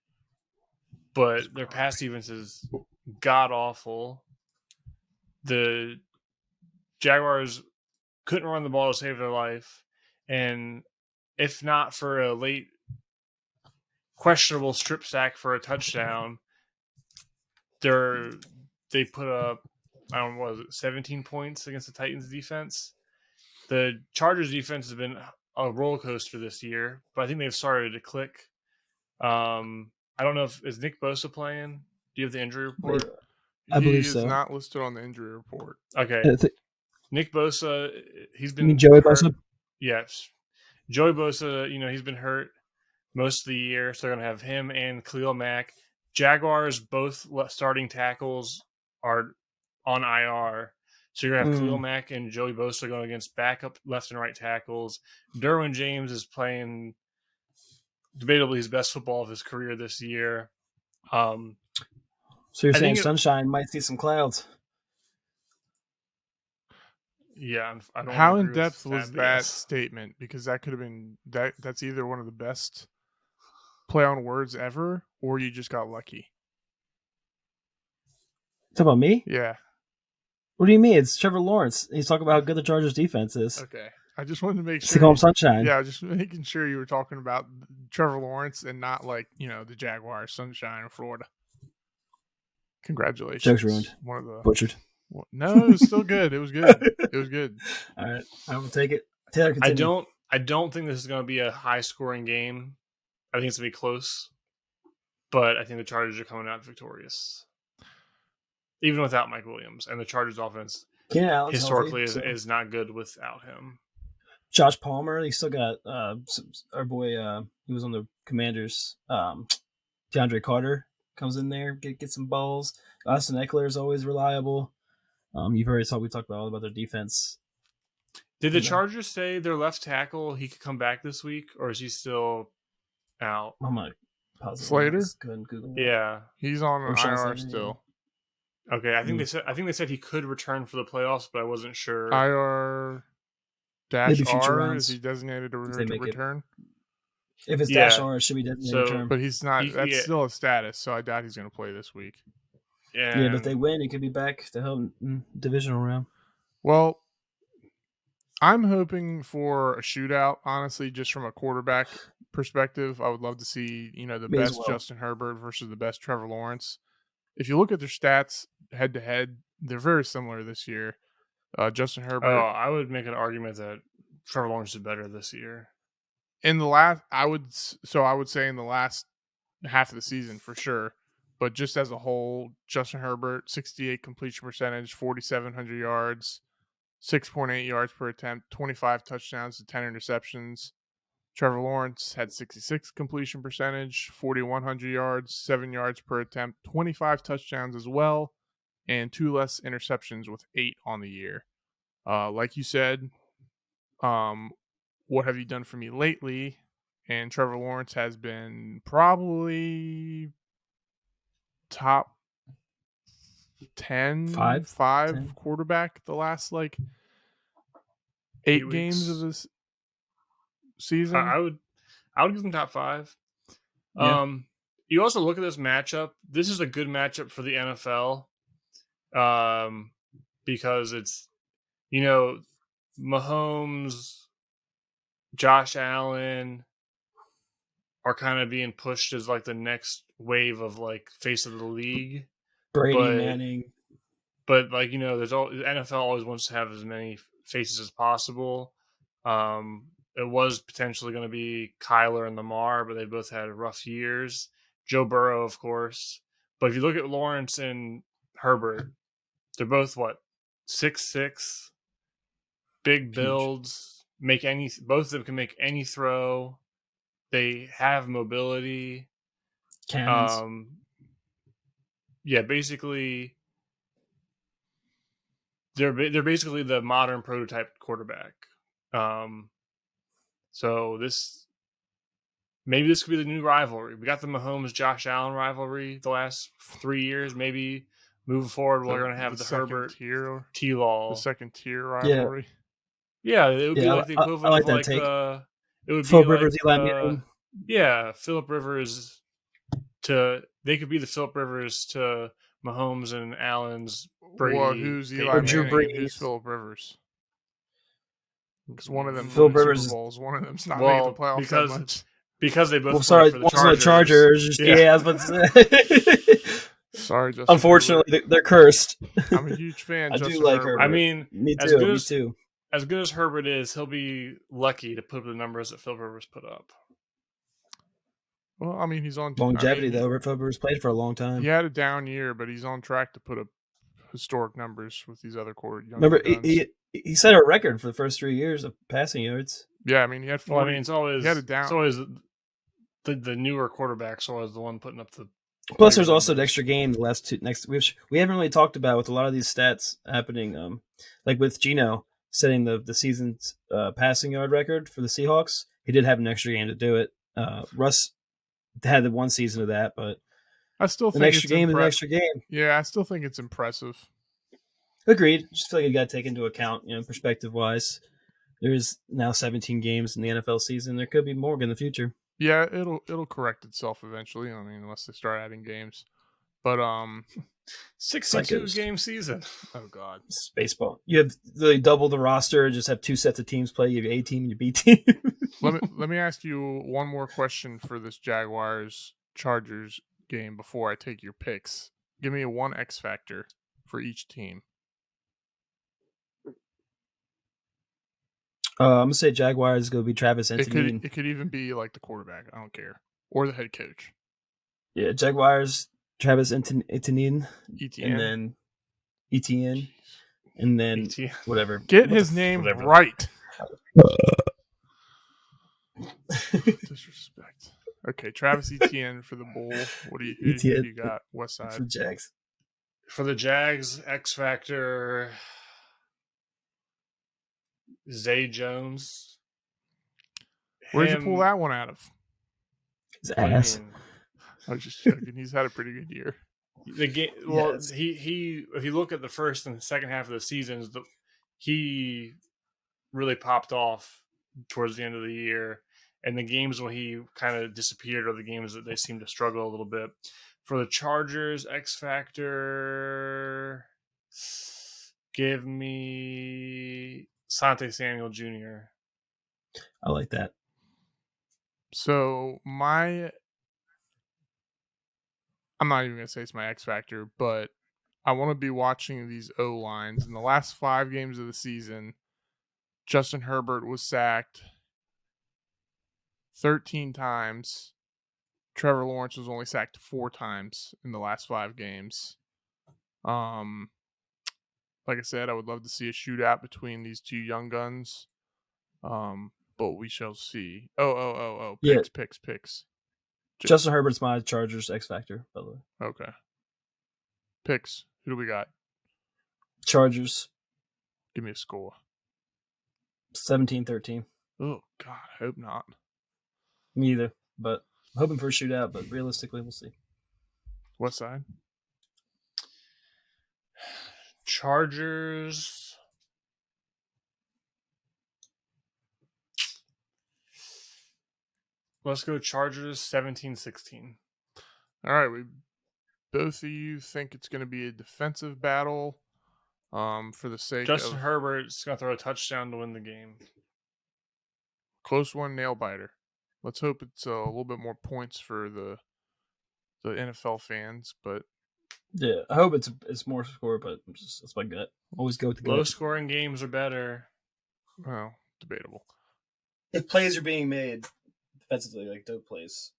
but their pass defense is god awful. The Jaguars couldn't run the ball to save their life, and if not for a late questionable strip sack for a touchdown, they put up, I don't know, what was it, 17 points against the Titans defense. The Chargers defense has been a roller coaster this year, but I think they've started to click. I don't know is Nick Bosa playing? Do you have the injury report? I believe so. He is not listed on the injury report. Okay. Nick Bosa, he's been. You mean Joey Bosa? Yes. Joey Bosa, he's been hurt most of the year, so they're going to have him and Khalil Mack. Jaguars, both starting tackles are on IR. So you're going to have Khalil Mack and Joey Bosa going against backup left and right tackles. Derwin James is playing debatably his best football of his career this year. So you're saying Sunshine might see some clouds? Yeah. I don't How in depth was that statement? Because that could have been that's either one of the best play on words ever, or you just got lucky. Talk about me? Yeah. What do you mean? It's Trevor Lawrence. He's talking about how good the Chargers defense is. Okay. I just wanted to make sure. They call him Sunshine. Yeah, just making sure you were talking about Trevor Lawrence and not like, the Jaguars, Sunshine, or Florida. Congratulations. Joke's ruined. One of the butchered. No, it was still good. It was good. It was good. All right. I will take it. Taylor, continue. I don't think this is going to be a high scoring game. I think it's going to be close. But I think the Chargers are coming out victorious. Even without Mike Williams. And the Chargers offense historically is not good without him. Josh Palmer, he still got our boy, he was on the Commanders. DeAndre Carter comes in there, get some balls. Austin Eckler is always reliable. You've already we talked about all about their defense. Did the Chargers say their left tackle he could come back this week, or is he still out? I'm not positive. Slater? Go ahead and Google it. Yeah, He's on an Sean IR Slater, still. okay. I think they said he could return for the playoffs, but I wasn't sure. IR Maybe dash future R rounds, is he designated to if they make it. return? If it's Yeah. dash R, it should be definitely So- return. But he's not. That's Yeah. still a status, so I doubt he's going to play this week. Yeah, but if they win, he could be back to help in divisional round. Well, I'm hoping for a shootout. Honestly, just from a quarterback perspective, I would love to see the Me as best well. Justin Herbert versus the best Trevor Lawrence. If you look at their stats head to head, they're very similar this year. Justin Herbert. Oh, I would make an argument that Trevor Lawrence is better this year. In the last, I would say in the last half of the season for sure, but just as a whole, Justin Herbert 68 completion percentage, 4,700 yards, 6.8 yards per attempt, 25 touchdowns to 10 interceptions. Trevor Lawrence had 66 completion percentage, 4,100 yards, 7 yards per attempt, 25 touchdowns as well, and 2 less interceptions with 8 on the year. Like you said, what have you done for me lately? And Trevor Lawrence has been probably top 10, Five? 10? quarterback the last 8 8 games of weeks. this season. I would give them top 5. Yeah. You also look at this matchup. This is a good matchup for the NFL, because it's Mahomes, Josh Allen are kind of being pushed as the next wave of face of the league. Brady, But- Manning. But there's the NFL always wants to have as many faces as possible. It was potentially going to be Kyler and Lamar, but they both had rough years. Joe Burrow, of course. But if you look at Lawrence and Herbert, they're both 6'6", big builds. Both of them can make any throw. They have mobility. Cannons. Yeah, basically, they're basically the modern prototype quarterback. So maybe this could be the new rivalry. We got the Mahomes Josh Allen rivalry the last 3 years. Maybe moving forward, we're going to have the Herbert T-Law. The second tier rivalry. Yeah, it would be Yeah, like the equivalent I like of that take. it would Philip be Rivers, Eli Manning. yeah, Philip Rivers they could be the Philip Rivers to Mahomes and Allen's Brady. Well, who's Eli Or Drew Manning and who's Brees. Philip Rivers? Because one of them Philip won Rivers Super Bowls, one of them's not Well, making the playoffs because- that much. Because they both Well, played sorry, for the one's on Chargers. the Chargers. Yeah, I was about to say. Sorry, Justin. Unfortunately, they're cursed. I'm a huge fan. I do Justin like Herbert. Herbert. I mean, Me As too. good Me as- too. as good as Herbert is, he'll be lucky to put up the numbers that Philip Rivers put up. Well, I mean, he's on Longevity, I mean, though. Philip Rivers played for a long time. He had a down year, but he's on track to put up historic numbers with these other young Remember, guns. he set a record for the first 3 years of passing yards. Yeah, I mean, he had 40. Well, I mean, it's always he had it down. It's always the newer quarterback's always the one putting up the. Plus, there's also an numbers. extra game the last two which we haven't really talked about with a lot of these stats happening. Like with Geno setting the season's passing yard record for the Seahawks, he did have an extra game to do it. Russ had the one season of that, but I still think an extra it's game is an impre- extra game. Yeah, I still think it's impressive. Agreed. Just feel like you got to take into account, perspective wise. There's now 17 games in the NFL season. There could be more in the future. Yeah, it'll correct itself eventually. I mean, unless they start adding games. But 62 Psychos. game season. oh god, It's baseball. You have really double the roster and just have two sets of teams play. You have your A team and your B team. let me ask you one more question for this Jaguars Chargers game before I take your picks. Give me one X factor for each team. I'm gonna say Jaguars is gonna be Travis Etienne. It could even be like the quarterback. I don't care, or the head coach. Yeah, Jaguars, Travis Etienne, ETN. and then Etienne, and then BT. whatever. Get his name whatever. right. Disrespect. Okay, Travis Etienne for the Bull. What do you Etienne. got? West For side. the Jags. For the Jags, X Factor, Zay Jones. Where'd you pull Him. that one out of? His What do you ass. mean? I was just joking. He's had a pretty good year. The game. Well, Yes. he. If you look at the first and the second half of the seasons, he really popped off towards the end of the year. And the games when he kind of disappeared are the games that they seem to struggle a little bit. For the Chargers, X Factor, give me Sante Samuel Jr. I like that. So I'm not even gonna say it's my X factor, but I want to be watching these O lines. In the last 5 games of the season, Justin Herbert was sacked 13 times. Trevor Lawrence was only sacked 4 times in the last 5 games. Like I said, I would love to see a shootout between these two young guns. But we shall see. Oh. Yeah. Picks. Justin Herbert's my Chargers X Factor, by the way. Okay. Picks. Who do we got? Chargers. Give me a score. 17-13. Oh, God. I hope not. Me either. But I'm hoping for a shootout, but realistically, we'll see. What side? Chargers. Let's go Chargers 17-16. All right. Both of you think it's going to be a defensive battle for the sake Justin of Herbert's going to throw a touchdown to win the game. close one, nail biter. Let's hope it's a little bit more points for the NFL fans, but Yeah, I hope it's more score, but that's my gut. Always go with the gut. Low scoring games are better. well, debatable. If plays are being made defensively, like dope plays.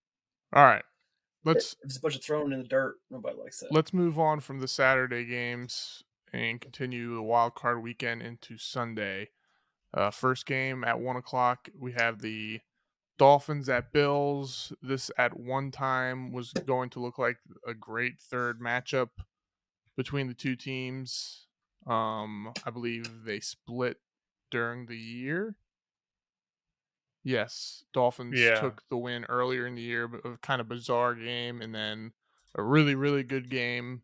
All right. If it's a bunch of throwing in the dirt, nobody likes that. Let's move on from the Saturday games and continue the wild card weekend into Sunday. First game at 1:00, we have the Dolphins at Bills. This at one time was going to look like a great third matchup between the two teams. I believe they split during the year. Yes, Dolphins took the win earlier in the year, but a kind of bizarre game, and then a really, really good game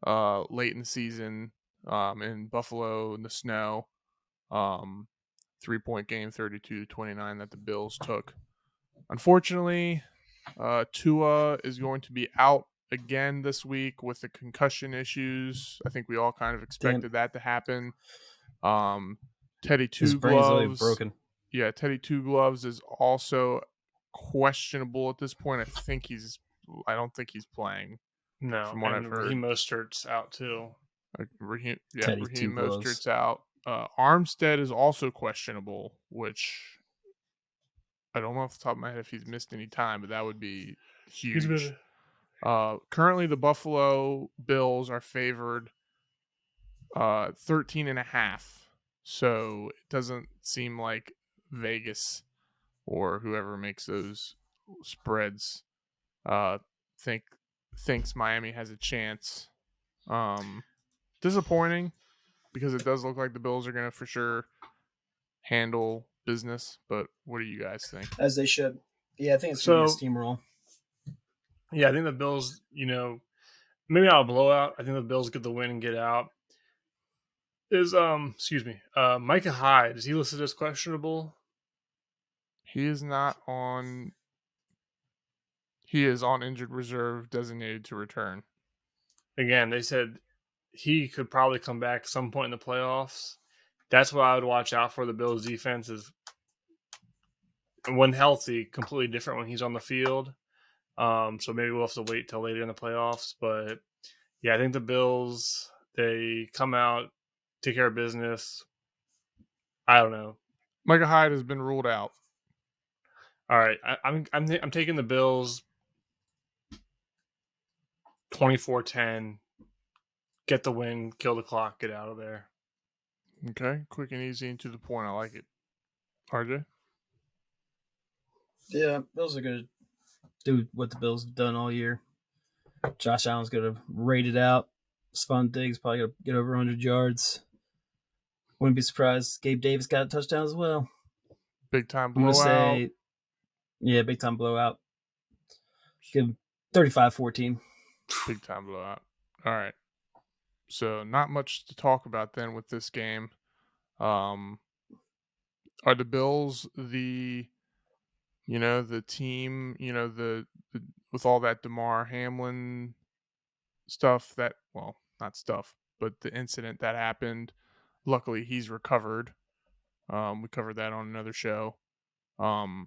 late in the season in Buffalo in the snow. 3-point game, 32-29 that the Bills took. Unfortunately, Tua is going to be out again this week with the concussion issues. I think we all kind of expected that to happen. Teddy Two Gloves broken. Yeah, Teddy Two Gloves is also questionable at this point. I don't think he's playing. No, from what I've heard. Raheem Mostert's out too. Raheem Two Gloves. Mostert's out. Armstead is also questionable, which I don't know off the top of my head if he's missed any time, but that would be huge. Currently, the Buffalo Bills are favored 13.5. So it doesn't seem like Vegas or whoever makes those spreads thinks Miami has a chance. Disappointing because it does look like the Bills are going to for sure handle business. But what do you guys think? As they should. Yeah, I think it's going to be a steamroll. Yeah, I think the Bills, maybe not a blowout. I think the Bills get the win and get out. Is Micah Hyde, is he listed as questionable? He is not on. He is on injured reserve, designated to return. Again, they said he could probably come back at some point in the playoffs. That's what I would watch out for. The Bills' defense is, when healthy, completely different when he's on the field. So maybe we'll have to wait till later in the playoffs. But yeah, I think the Bills, they come out, take care of business. I don't know. Micah Hyde has been ruled out. All right, I'm taking the Bills 24-10. Get the win, kill the clock, get out of there. Okay, quick and easy and to the point. I like it. RJ? Yeah, Bills are going to do what the Bills have done all year. Josh Allen's going to rate it out, Stephon Diggs probably going to get over 100 yards. Wouldn't be surprised. Gabe Davis got a touchdown as well. Big time I'm going to blowout. say, yeah, big time blowout. Give 35-14. Big time blowout. All right. So not much to talk about then with this game. Are the Bills the team, the with all that DeMar Hamlin stuff not stuff, but the incident that happened. Luckily, he's recovered. We covered that on another show. Are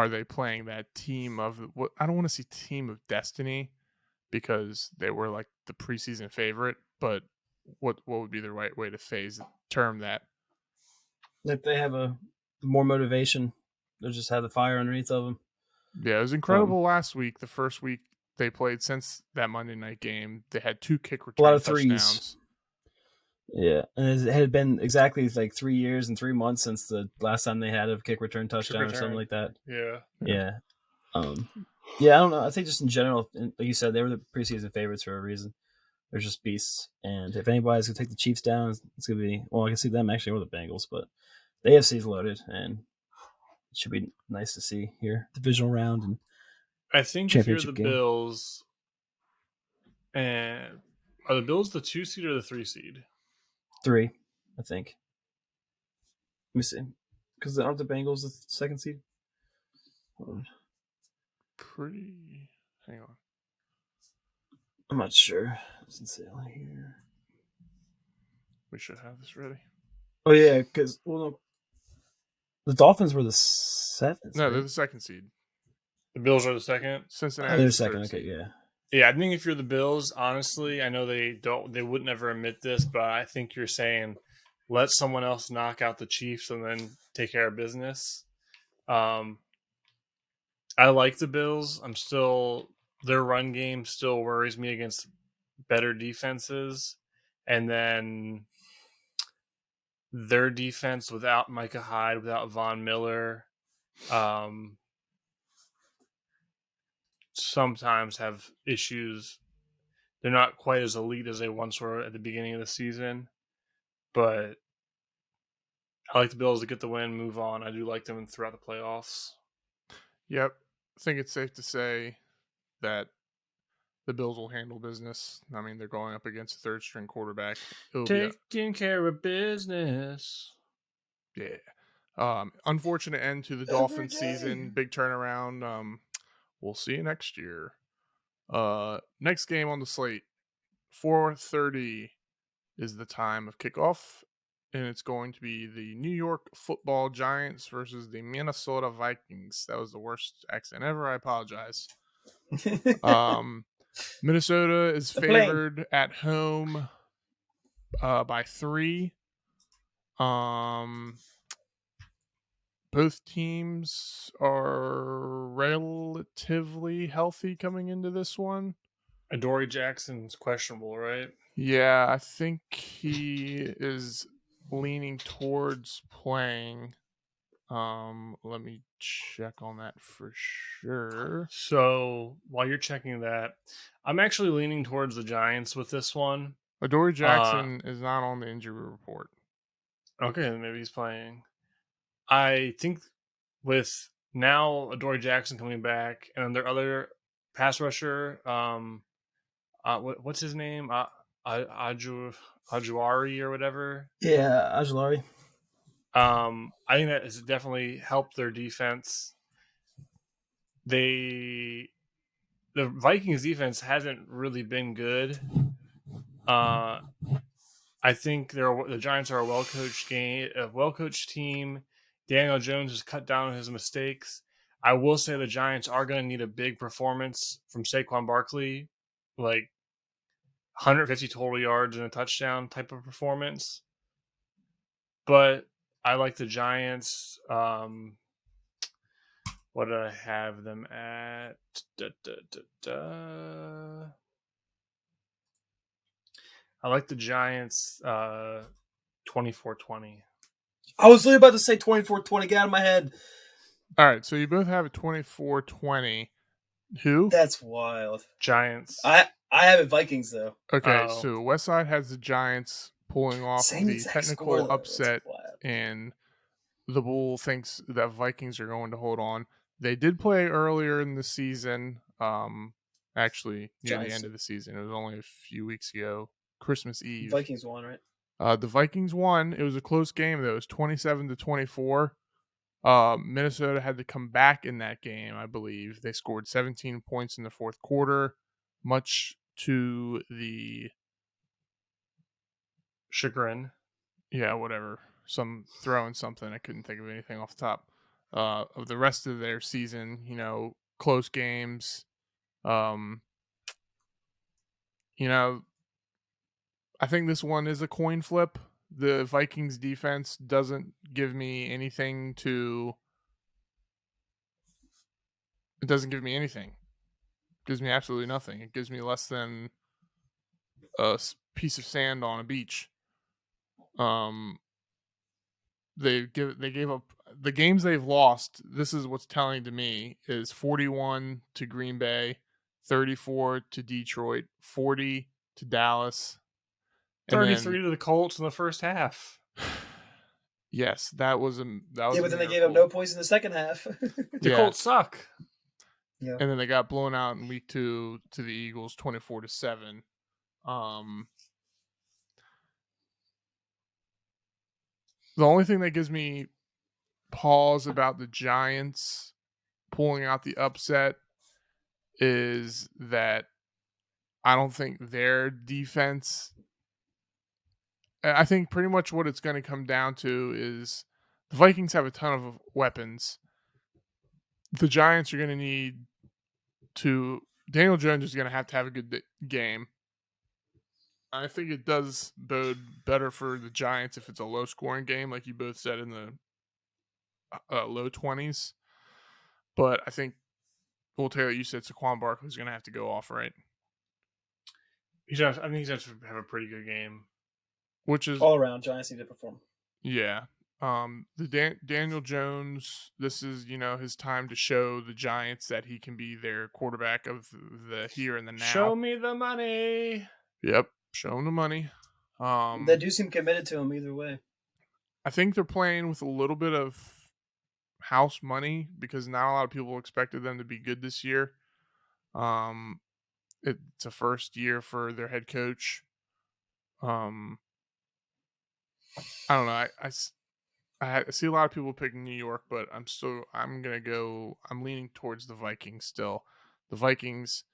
they playing that team of what? I don't want to see team of destiny because they were like the preseason favorite, but what would be the right way to term that? If they have a more motivation, they'll just have the fire underneath of them. Yeah, it was incredible last week. The first week they played since that Monday night game, they had 2 kick return a lot of touchdowns. Threes. Yeah, and it had been exactly like 3 years and 3 months since the last time they had a kick return touchdown or something like that. Yeah. Yeah. Yeah, I don't know. I think just in general, like you said, they were the preseason favorites for a reason. They're just beasts. And if anybody's going to take the Chiefs down, it's going to be, well, I can see them actually or the Bengals, but the AFC is loaded, and it should be nice to see here. Divisional round and I think if you're the Bills, and are the Bills the 2 seed or the 3 seed? 3, I think. Let me see. Because aren't the Bengals the 2nd seed? Hang on. I'm not sure. Doesn't say on here. We should have this ready. Oh yeah, because the Dolphins were the 7th. No, right? they're the 2nd seed. The Bills are the 2nd. Cincinnati. They're 2nd. Okay, yeah. Yeah, I think if you're the Bills, honestly, I know they wouldn't ever admit this, but I think you're saying let someone else knock out the Chiefs and then take care of business. I like the Bills. Their run game still worries me against better defenses. And then their defense without Micah Hyde, without Von Miller, sometimes have issues. They're not quite as elite as they once were at the beginning of the season, but I like the Bills to get the win, move on. I do like them throughout the playoffs. Yep. I think it's safe to say that the Bills will handle business. I mean, they're going up against a 3rd-string quarterback. Taking care of business. Yeah. Unfortunate end to the Dolphins season. Big turnaround. We'll see you next year. Next game on the slate, 4:30 is the time of kickoff, and it's going to be the New York Football Giants versus the Minnesota Vikings. That was the worst accent ever. I apologize. Minnesota is favored at home by 3. Both teams are relatively healthy coming into this one. Adoree Jackson's questionable, right? Yeah, I think he is leaning towards playing. Let me check on that for sure. So while you're checking that, I'm actually leaning towards the Giants with this one. Adoree Jackson is not on the injury report. Okay, maybe he's playing. I think with now Adoree Jackson coming back and their other pass rusher, what's his name? Ajuari or whatever. Yeah, Ajuari. I think that has definitely helped their defense. The Vikings defense hasn't really been good. I think the Giants are a well-coached team. Daniel Jones has cut down on his mistakes. I will say the Giants are going to need a big performance from Saquon Barkley, like 150 total yards and a touchdown type of performance. But I like the Giants. What did I have them at? I like the Giants 24-20. I was literally about to say 24-20. Get out of my head. All right, so you both have a 24-20. Who? That's wild. Giants. I have it Vikings though. Okay, Oh. so Westside has the Giants pulling off Same the exact score technical though. That's upset, wild. and the Bull thinks that Vikings are going to hold on. They did play earlier in the season, actually near the Giants. end of the season. It was only a few weeks ago, Christmas Eve. Vikings won, right? The Vikings won. It was a close game though. It was 27-24. Minnesota had to come back in that game, I believe. They scored 17 points in the fourth quarter, much to the chagrin. Yeah, whatever. Some throwing something. I couldn't think of anything off the top. Of the rest of their season, close games. Um, I think this one is a coin flip. The Vikings defense doesn't give me anything to. It doesn't give me anything. It gives me absolutely nothing. It gives me less than a piece of sand on a beach. They gave up the games they've lost. This is what's telling to me is 41 to Green Bay, 34 to Detroit, 40 to Dallas, 33 to the Colts in the first half. Yes, that was a but then they gave up no points in the second half. The Colts suck. Yeah. And then they got blown out in week 2 to the Eagles 24-7. The only thing that gives me pause about the Giants pulling out the upset is that I don't think their defense. I think pretty much what it's going to come down to is the Vikings have a ton of weapons. The Giants are going to need to. Daniel Jones is going to have a good game. I think it does bode better for the Giants if it's a low scoring game, like you both said, in the low 20s. But I think, well, Taylor, you said Saquon Barkley's going to have to go off, right? I think he's going to have a pretty good game. Which is all around Giants need to perform. Yeah. The Daniel Jones, this is, his time to show the Giants that he can be their quarterback of the here and the now. Show me the money. Yep. Show him the money. They do seem committed to him either way. I think they're playing with a little bit of house money because not a lot of people expected them to be good this year. It's a first year for their head coach. I don't know. I see a lot of people picking New York, but I'm leaning towards the Vikings still. The Vikings,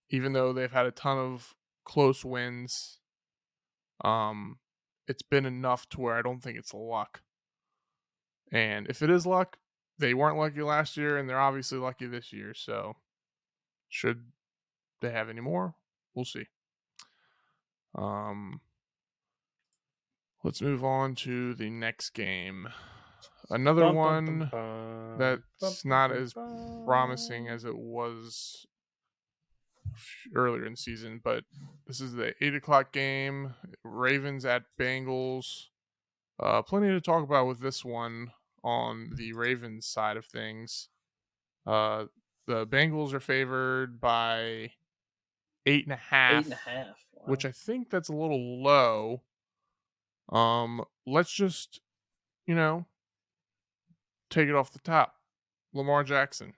even though they've had a ton of close wins, it's been enough to where I don't think it's luck. And if it is luck, they weren't lucky last year, and they're obviously lucky this year. So, should they have any more? We'll see. Let's move on to the next game. Another one that's not as promising as it was earlier in the season, but this is the 8:00 game. Ravens at Bengals. Plenty to talk about with this one on the Ravens side of things. The Bengals are favored by 8.5. 8.5. Wow. Which I think that's a little low. Let's just, take it off the top. Lamar Jackson.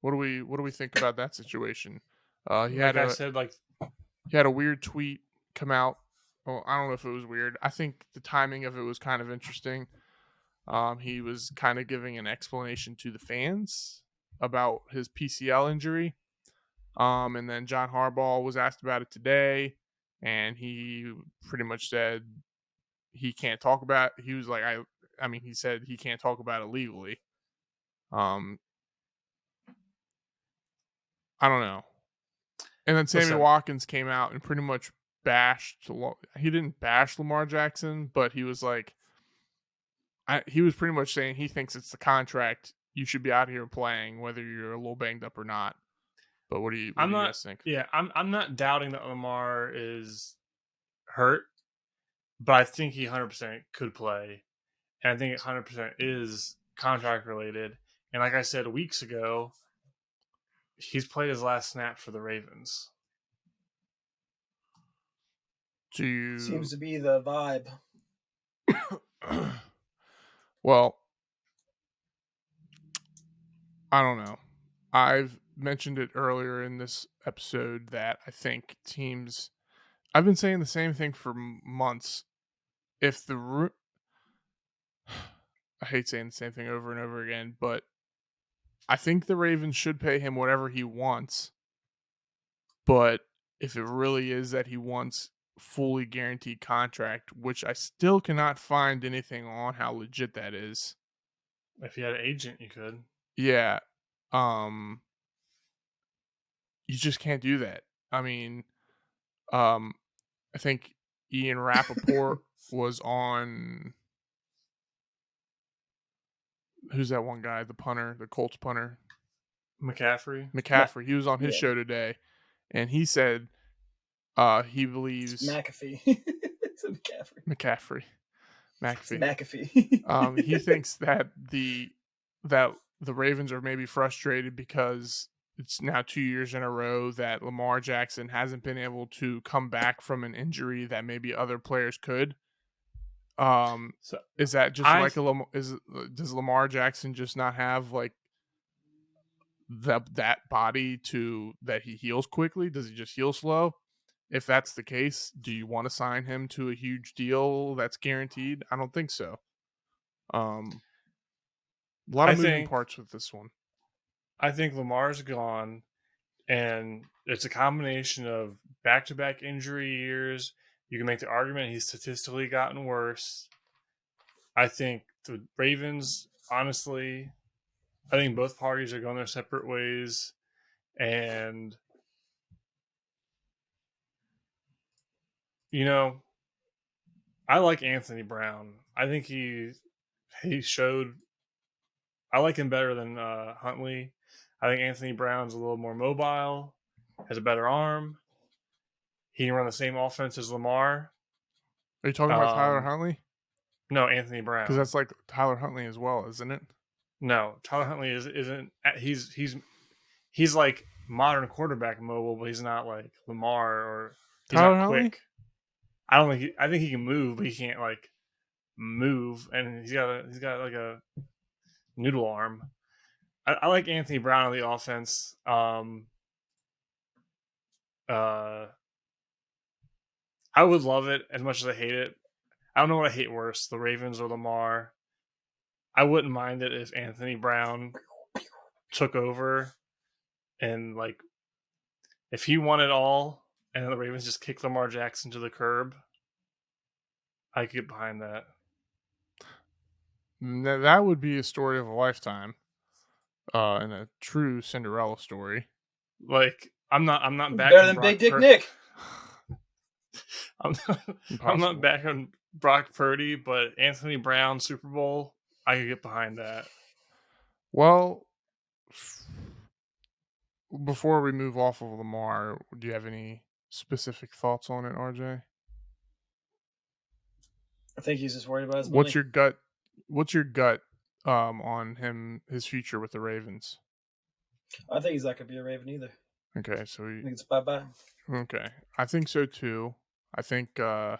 What do we think about that situation? He had a weird tweet come out. Well, I don't know if it was weird. I think the timing of it was kind of interesting. He was kind of giving an explanation to the fans about his PCL injury. And then John Harbaugh was asked about it today, and he pretty much said he can't talk about it. He was like, he said he can't talk about it legally. I don't know. And then Sammy Watkins came out and pretty much he didn't bash Lamar Jackson, but he was like, he was pretty much saying he thinks it's the contract. You should be out here playing, whether you're a little banged up or not. But what do you guys think? Yeah, I'm not doubting that Lamar is hurt, but I think he 100% could play. And I think it 100% is contract related. And like I said weeks ago, he's played his last snap for the Ravens. Do you... Seems to be the vibe. Well, I don't know. I've mentioned it earlier in this episode that I think teams... I've been saying the same thing for months. If the... I hate saying the same thing over and over again, but I think the Ravens should pay him whatever he wants. But if it really is that he wants fully guaranteed contract, which I still cannot find anything on how legit that is. If you had an agent, you could. Yeah. You just can't do that. I mean, I think Ian Rappaport was on... Who's that one guy? The punter, the Colts punter? McCaffrey. He was on his show today, and he said he believes... It's McAfee. It's McCaffrey. McAfee. He thinks that the Ravens are maybe frustrated because it's now 2 years in a row that Lamar Jackson hasn't been able to come back from an injury that maybe other players could. So is that just does Lamar Jackson just not have like that body that he heals quickly? Does he just heal slow? If that's the case, do you want to sign him to a huge deal that's guaranteed? I don't think so. A lot of moving parts with this one. I think Lamar's gone, and it's a combination of back-to-back injury years. You can make the argument he's statistically gotten worse. I think the Ravens, honestly, I think both parties are going their separate ways, and I like Anthony Brown. I think he showed. I like him better than Huntley. I think Anthony Brown's a little more mobile, has a better arm. He can run the same offense as Lamar. Are you talking about Tyler Huntley? No, Anthony Brown. Because that's like Tyler Huntley as well, isn't it? No, Tyler Huntley isn't. He's like modern quarterback mobile, but he's not like Lamar or he's Tyler not Huntley? quick. I think he can move, but he can't like move, and he's got like a noodle arm. I like Anthony Brown on the offense. I would love it as much as I hate it. I don't know what I hate worse, the Ravens or Lamar. I wouldn't mind it if Anthony Brown took over and like if he won it all and the Ravens just kicked Lamar Jackson to the curb. I could get behind that. That would be a story of a lifetime, and a true Cinderella story. Like I'm not backing better than Big Dick Nick. I'm not backing Brock Purdy, but Anthony Brown Super Bowl, I could get behind that. Well, before we move off of Lamar, do you have any specific thoughts on it, RJ? I think he's just worried about his money. What's your gut on his future with the Ravens? I think he's not gonna be a Raven either. Okay, so I think it's bye-bye. Okay, I think so too. I think the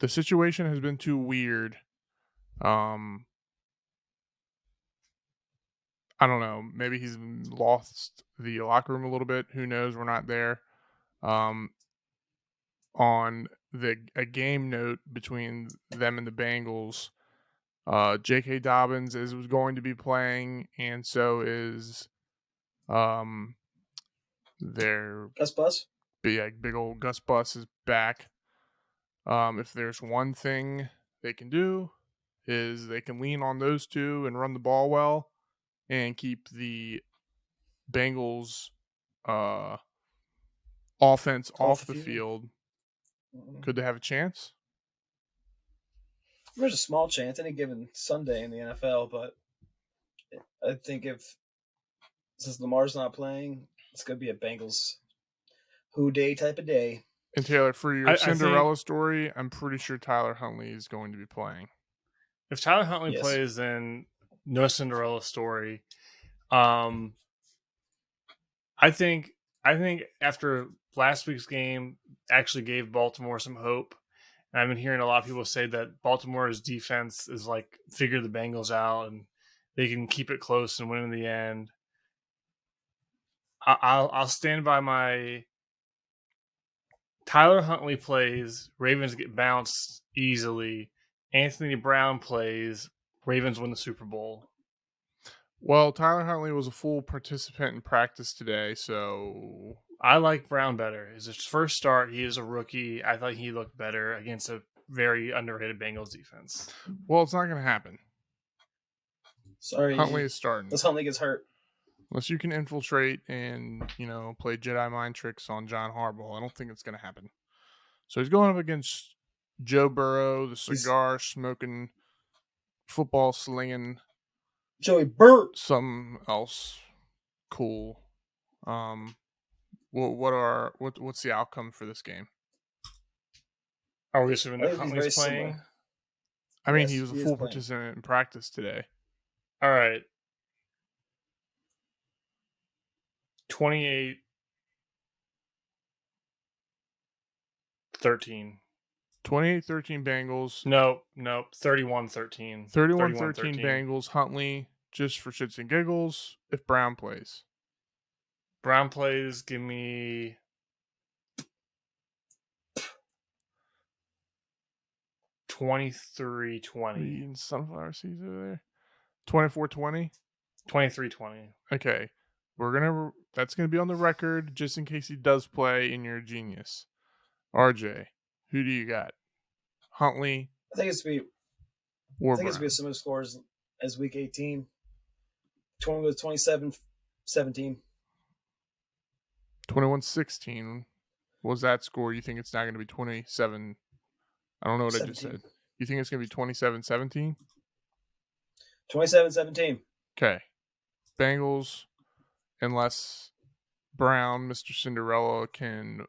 situation has been too weird. I don't know. Maybe he's lost the locker room a little bit. Who knows? We're not there. On a game note between them and the Bengals, J.K. Dobbins was going to be playing, and so is their Gus Bus. Big old Gus Bus is back. If there's one thing they can do, is they can lean on those two and run the ball well, and keep the Bengals offense off the field. Could they have a chance? There's a small chance any given Sunday in the NFL, but I think since Lamar's not playing, it's going to be a Bengals who day type of day. And Taylor, for your Cinderella story, I'm pretty sure Tyler Huntley is going to be playing. If Tyler Huntley plays, then no Cinderella story. I think after last week's game actually gave Baltimore some hope. And I've been hearing a lot of people say that Baltimore's defense is like figure the Bengals out and they can keep it close and win in the end. I'll stand by my Tyler Huntley plays, Ravens get bounced easily. Anthony Brown plays, Ravens win the Super Bowl. Well, Tyler Huntley was a full participant in practice today, so I like Brown better. His first start, he is a rookie. I thought he looked better against a very underrated Bengals defense. well, it's not going to happen. Sorry, Huntley is starting. unless Huntley gets hurt. Unless you can infiltrate and, play Jedi mind tricks on John Harbaugh, I don't think it's going to happen. So he's going up against Joe Burrow, the cigar smoking, football slinging, Joey Burt. something else cool. What's the outcome for this game? Are we assuming I that think he's Huntley's very playing? similar. I mean, Yes, he was a he is full playing. participant in practice today. All right. 28-13. 28-13 Bengals. No, 31-13. 31-13 Bengals. Huntley, just for shits and giggles, if Brown plays. Brown plays, give me 23-20. Eating sunflower seeds over there. 24-20. 23-20. Okay. That's gonna be on the record just in case he does play and you're a genius. RJ, who do you got? Huntley I think it's to be. or I think it's to be Brown? a similar scores as Week 18. 27-17. 21-16. What was that score? You think it's not going to be 27? I don't know what I just 17. said. You think it's going to be 27-17? 27-17. Okay. Bengals, unless Brown, Mr. Cinderella, can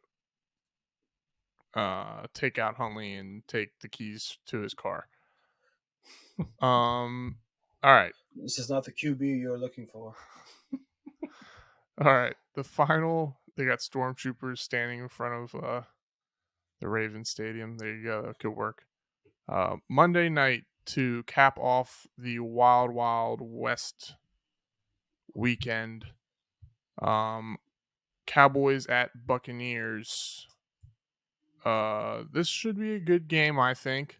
take out Huntley and take the keys to his car. All right. This is not the QB you're looking for. All right. The final, they got stormtroopers standing in front of the Ravens Stadium. There you go. That could work. Monday night to cap off the Wild Wild West weekend. Cowboys at Buccaneers. This should be a good game, I think.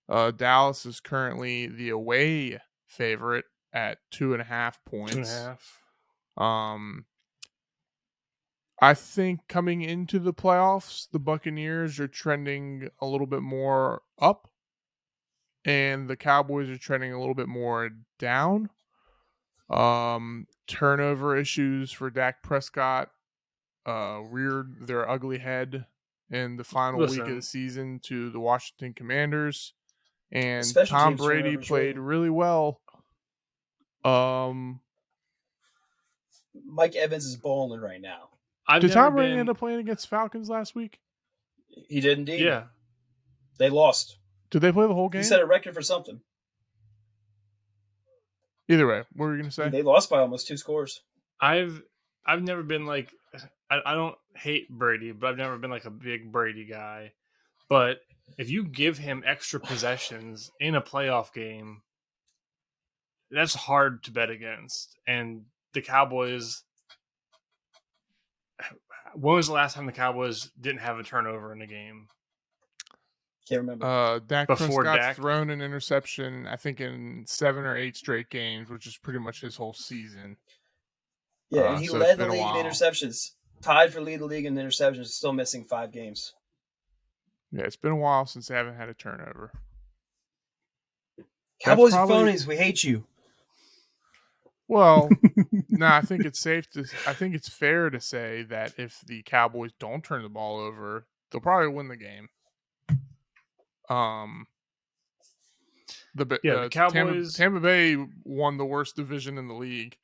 Dallas is currently the away favorite at 2.5 points. 2.5. I think coming into the playoffs, the Buccaneers are trending a little bit more up, and the Cowboys are trending a little bit more down. Turnover issues for Dak Prescott reared their ugly head in the final week of the season to the Washington Commanders, and Special Tom teams Brady turnovers, played really. really well. Mike Evans is balling right now. Did Tom Brady end up playing against Falcons last week? He did indeed. Yeah. They lost. Did they play the whole game? He set a record for something. Either way, what were you going to say? They lost by almost 2 scores. I've never been like I don't hate Brady, but I've never been like a big Brady guy. But if you give him extra possessions in a playoff game, that's hard to bet against. And the Cowboys, when was the last time the Cowboys didn't have a turnover in a game? Can't remember. Dak Before Prescott's Dak? thrown an interception, I think, in 7 or 8 straight games, which is pretty much his whole season. Yeah, and he so it's led the been a league in while. interceptions. Tied for lead the league in interceptions, still missing 5 games. Yeah, it's been a while since they haven't had a turnover. Cowboys probably- are phonies. We hate you. Well, no, I think it's fair to say that if the Cowboys don't turn the ball over, they'll probably win the game. The Cowboys. Tampa Bay won the worst division in the league.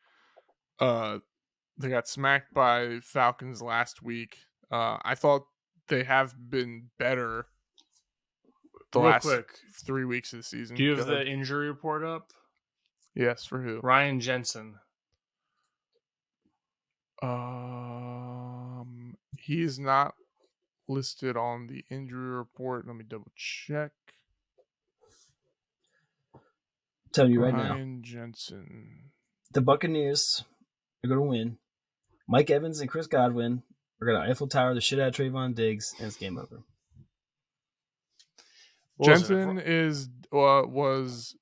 They got smacked by Falcons last week. I thought they have been better the Real last quick, 3 weeks of the season. do you Go have the ahead. injury report up? Yes, for who? Ryan Jensen. He is not listed on the injury report. Let me double check. I'm telling you right now, Ryan Jensen. the Buccaneers are going to win. Mike Evans and Chris Godwin are going to Eiffel Tower the shit out of Trayvon Diggs, and it's game over. Jensen was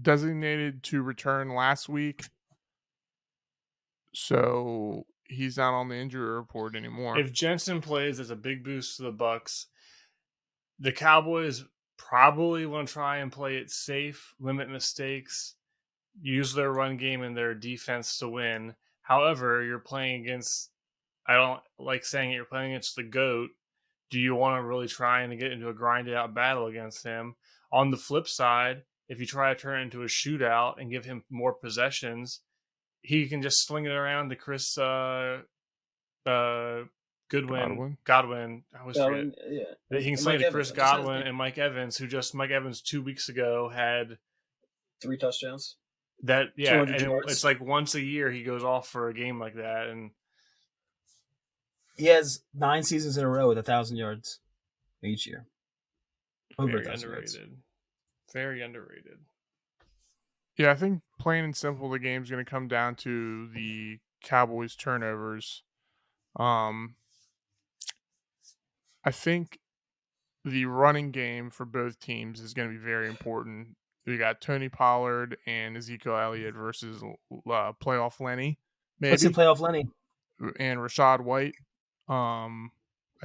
designated to return last week, so he's not on the injury report anymore. If Jensen plays, it's a big boost to the Bucs. The Cowboys probably want to try and play it safe, limit mistakes, use their run game and their defense to win. However, you're playing against, I don't like saying it, you're playing against the GOAT. Do you want to really try and get into a grinded out battle against him? On the flip side, if you try to turn it into a shootout and give him more possessions, he can just sling it around to Chris Godwin. I always forget. Yeah. He can sling it to Chris Godwin and Mike Evans, Mike Evans 2 weeks ago had 3 touchdowns. That, yeah, 200 and yards. it's like once a year he goes off for a game like that, and He has 9 seasons in a row with 1,000 yards each year. Over very 1,000 underrated. yards. Very underrated. Yeah, I think plain and simple, the game's going to come down to the Cowboys turnovers. I think the running game for both teams is going to be very important. We got Tony Pollard and Ezekiel Elliott versus playoff Lenny, maybe. Let's see playoff Lenny. And Rashad White. I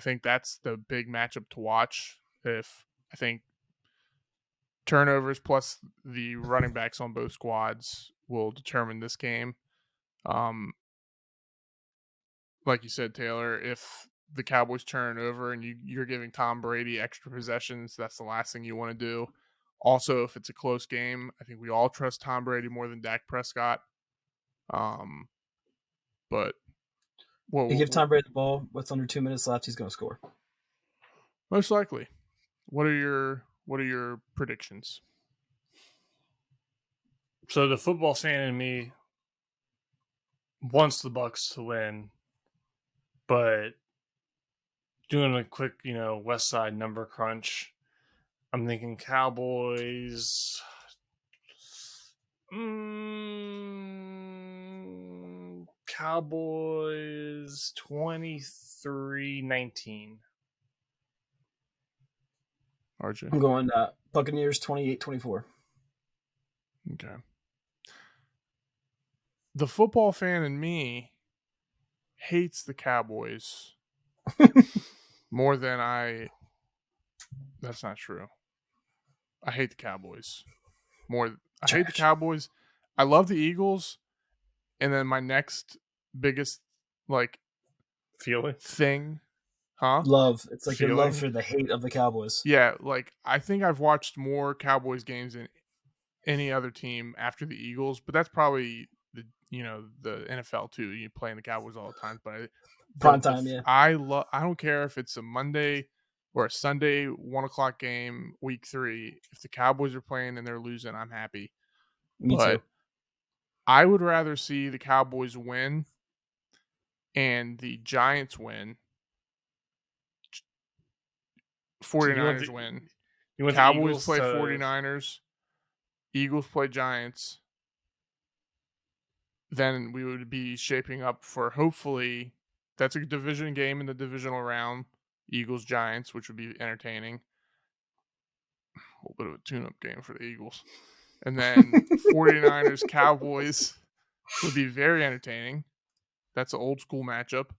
think that's the big matchup to watch. I think turnovers plus the running backs on both squads will determine this game. Like you said, Taylor, if the Cowboys turn over and you're giving Tom Brady extra possessions, that's the last thing you want to do. Also, if it's a close game, I think we all trust Tom Brady more than Dak Prescott. But You give Tom Brady the ball, what's under 2 minutes left, he's going to score. Most likely. What are your predictions? So the football fan in me wants the Bucs to win, but doing a quick, West Side number crunch, I'm thinking Cowboys. Cowboys 23-19. RJ? I'm going Buccaneers 28-24. Okay. The football fan in me hates the Cowboys more than that's not true. I hate the Cowboys more. I hate the Cowboys. I love the Eagles. And then my next biggest feeling thing, huh? Love. It's like your love for the hate of the Cowboys. Yeah, I think I've watched more Cowboys games than any other team after the Eagles, but that's probably the NFL too. You playing the Cowboys all the time, but prime time, yeah. I don't care if it's a Monday or a Sunday 1:00 game, week 3. If the Cowboys are playing and they're losing, I'm happy. Me too. I would rather see the Cowboys win and the Giants win. 49ers win. Cowboys play 49ers. Eagles play Giants. Then we would be shaping up for, hopefully, that's a division game in the divisional round. Eagles Giants, which would be entertaining. A little bit of a tune-up game for the Eagles. And then 49ers Cowboys would be very entertaining. That's an old school matchup.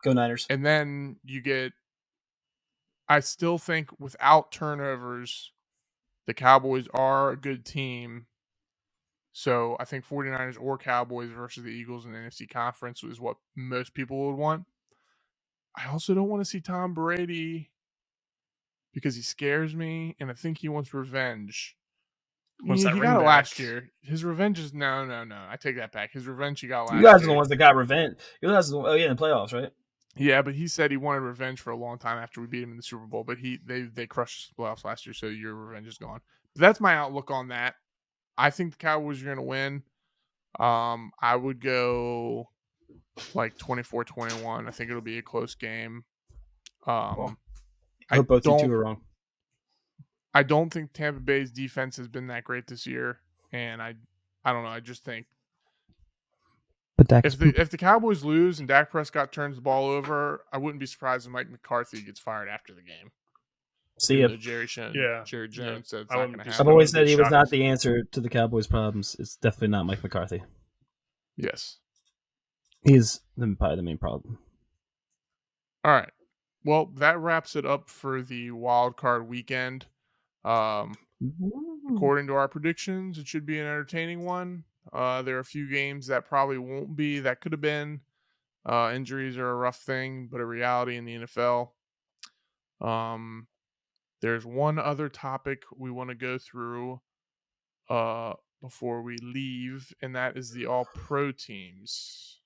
Go Niners. And then I still think without turnovers, the Cowboys are a good team. So I think 49ers or Cowboys versus the Eagles in the NFC Conference is what most people would want. I also don't want to see Tom Brady because he scares me, and I think he wants revenge. He got it last year. His revenge is no. I take that back. His revenge he got last year. You guys are the ones that got revenge. You guys are in the playoffs, right? Yeah, but he said he wanted revenge for a long time after we beat him in the Super Bowl. But they crushed the playoffs last year, so your revenge is gone. But that's my outlook on that. I think the Cowboys are going to win. I would go like 24-21. I think it'll be a close game. I I hope both you two don't are wrong. I don't think Tampa Bay's defense has been that great this year, and I don't know. I just think But Dak if the Cowboys lose and Dak Prescott turns the ball over, I wouldn't be surprised if Mike McCarthy gets fired after the game. See Even ya. though Jerry Jones said it's I not wouldn't going to be happen. I've always That would said be he was not shocking. the answer to the Cowboys' problems. It's definitely not Mike McCarthy. Yes. He's probably the main problem. All right. Well, that wraps it up for the wild card weekend. According to our predictions, it should be an entertaining one. There are a few games that probably won't be. That could have been. Injuries are a rough thing, but a reality in the NFL. There's one other topic we want to go through before we leave, and that is the All-Pro teams.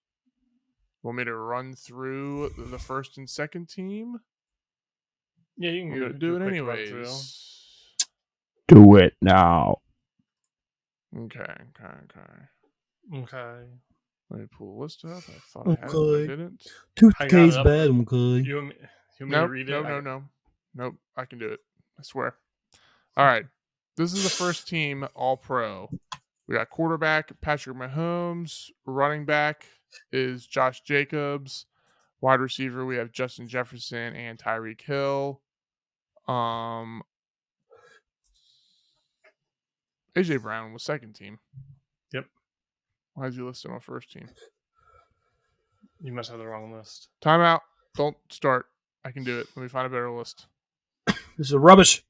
Want me to run through the first and second team? Yeah, you can I'm gonna do it anyways. do it now. Okay. Okay. Let me pull the list up. I thought I had it, but I Okay. didn't. Toothpaste up. bad, okay. You want me to read it? Nope. I can do it. I swear. All right. This is the first team All-Pro. We got quarterback Patrick Mahomes. Running back is Josh Jacobs. Wide receiver, we have Justin Jefferson and Tyreek Hill. AJ Brown was second team. Yep. Why is he listed on first team? You must have the wrong list. Timeout. Don't start. I can do it. Let me find a better list. This is rubbish.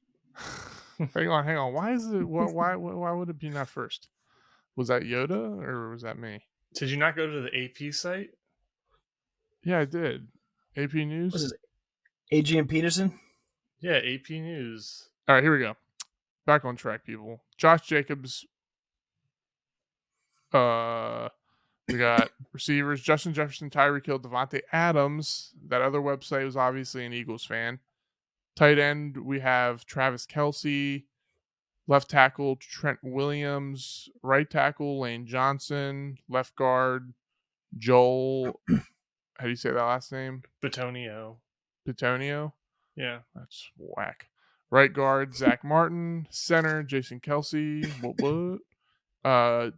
Hang on. Why is it? Why would it be not first? Was that Yoda or was that me? Did you not go to the AP site? Yeah, I did. AP News. What's this? Adrian Peterson? Yeah, AP News. All right, here we go. Back on track, people. Josh Jacobs. We got receivers: Justin Jefferson, Tyreek Hill, Devontae Adams. That other website was obviously an Eagles fan. Tight end, we have Travis Kelce. Left tackle, Trent Williams. Right tackle, Lane Johnson. Left guard, Joel. How do you say that last name? Batonio. Petonio. Yeah. That's whack. Right guard, Zach Martin. Center, Jason Kelsey. What?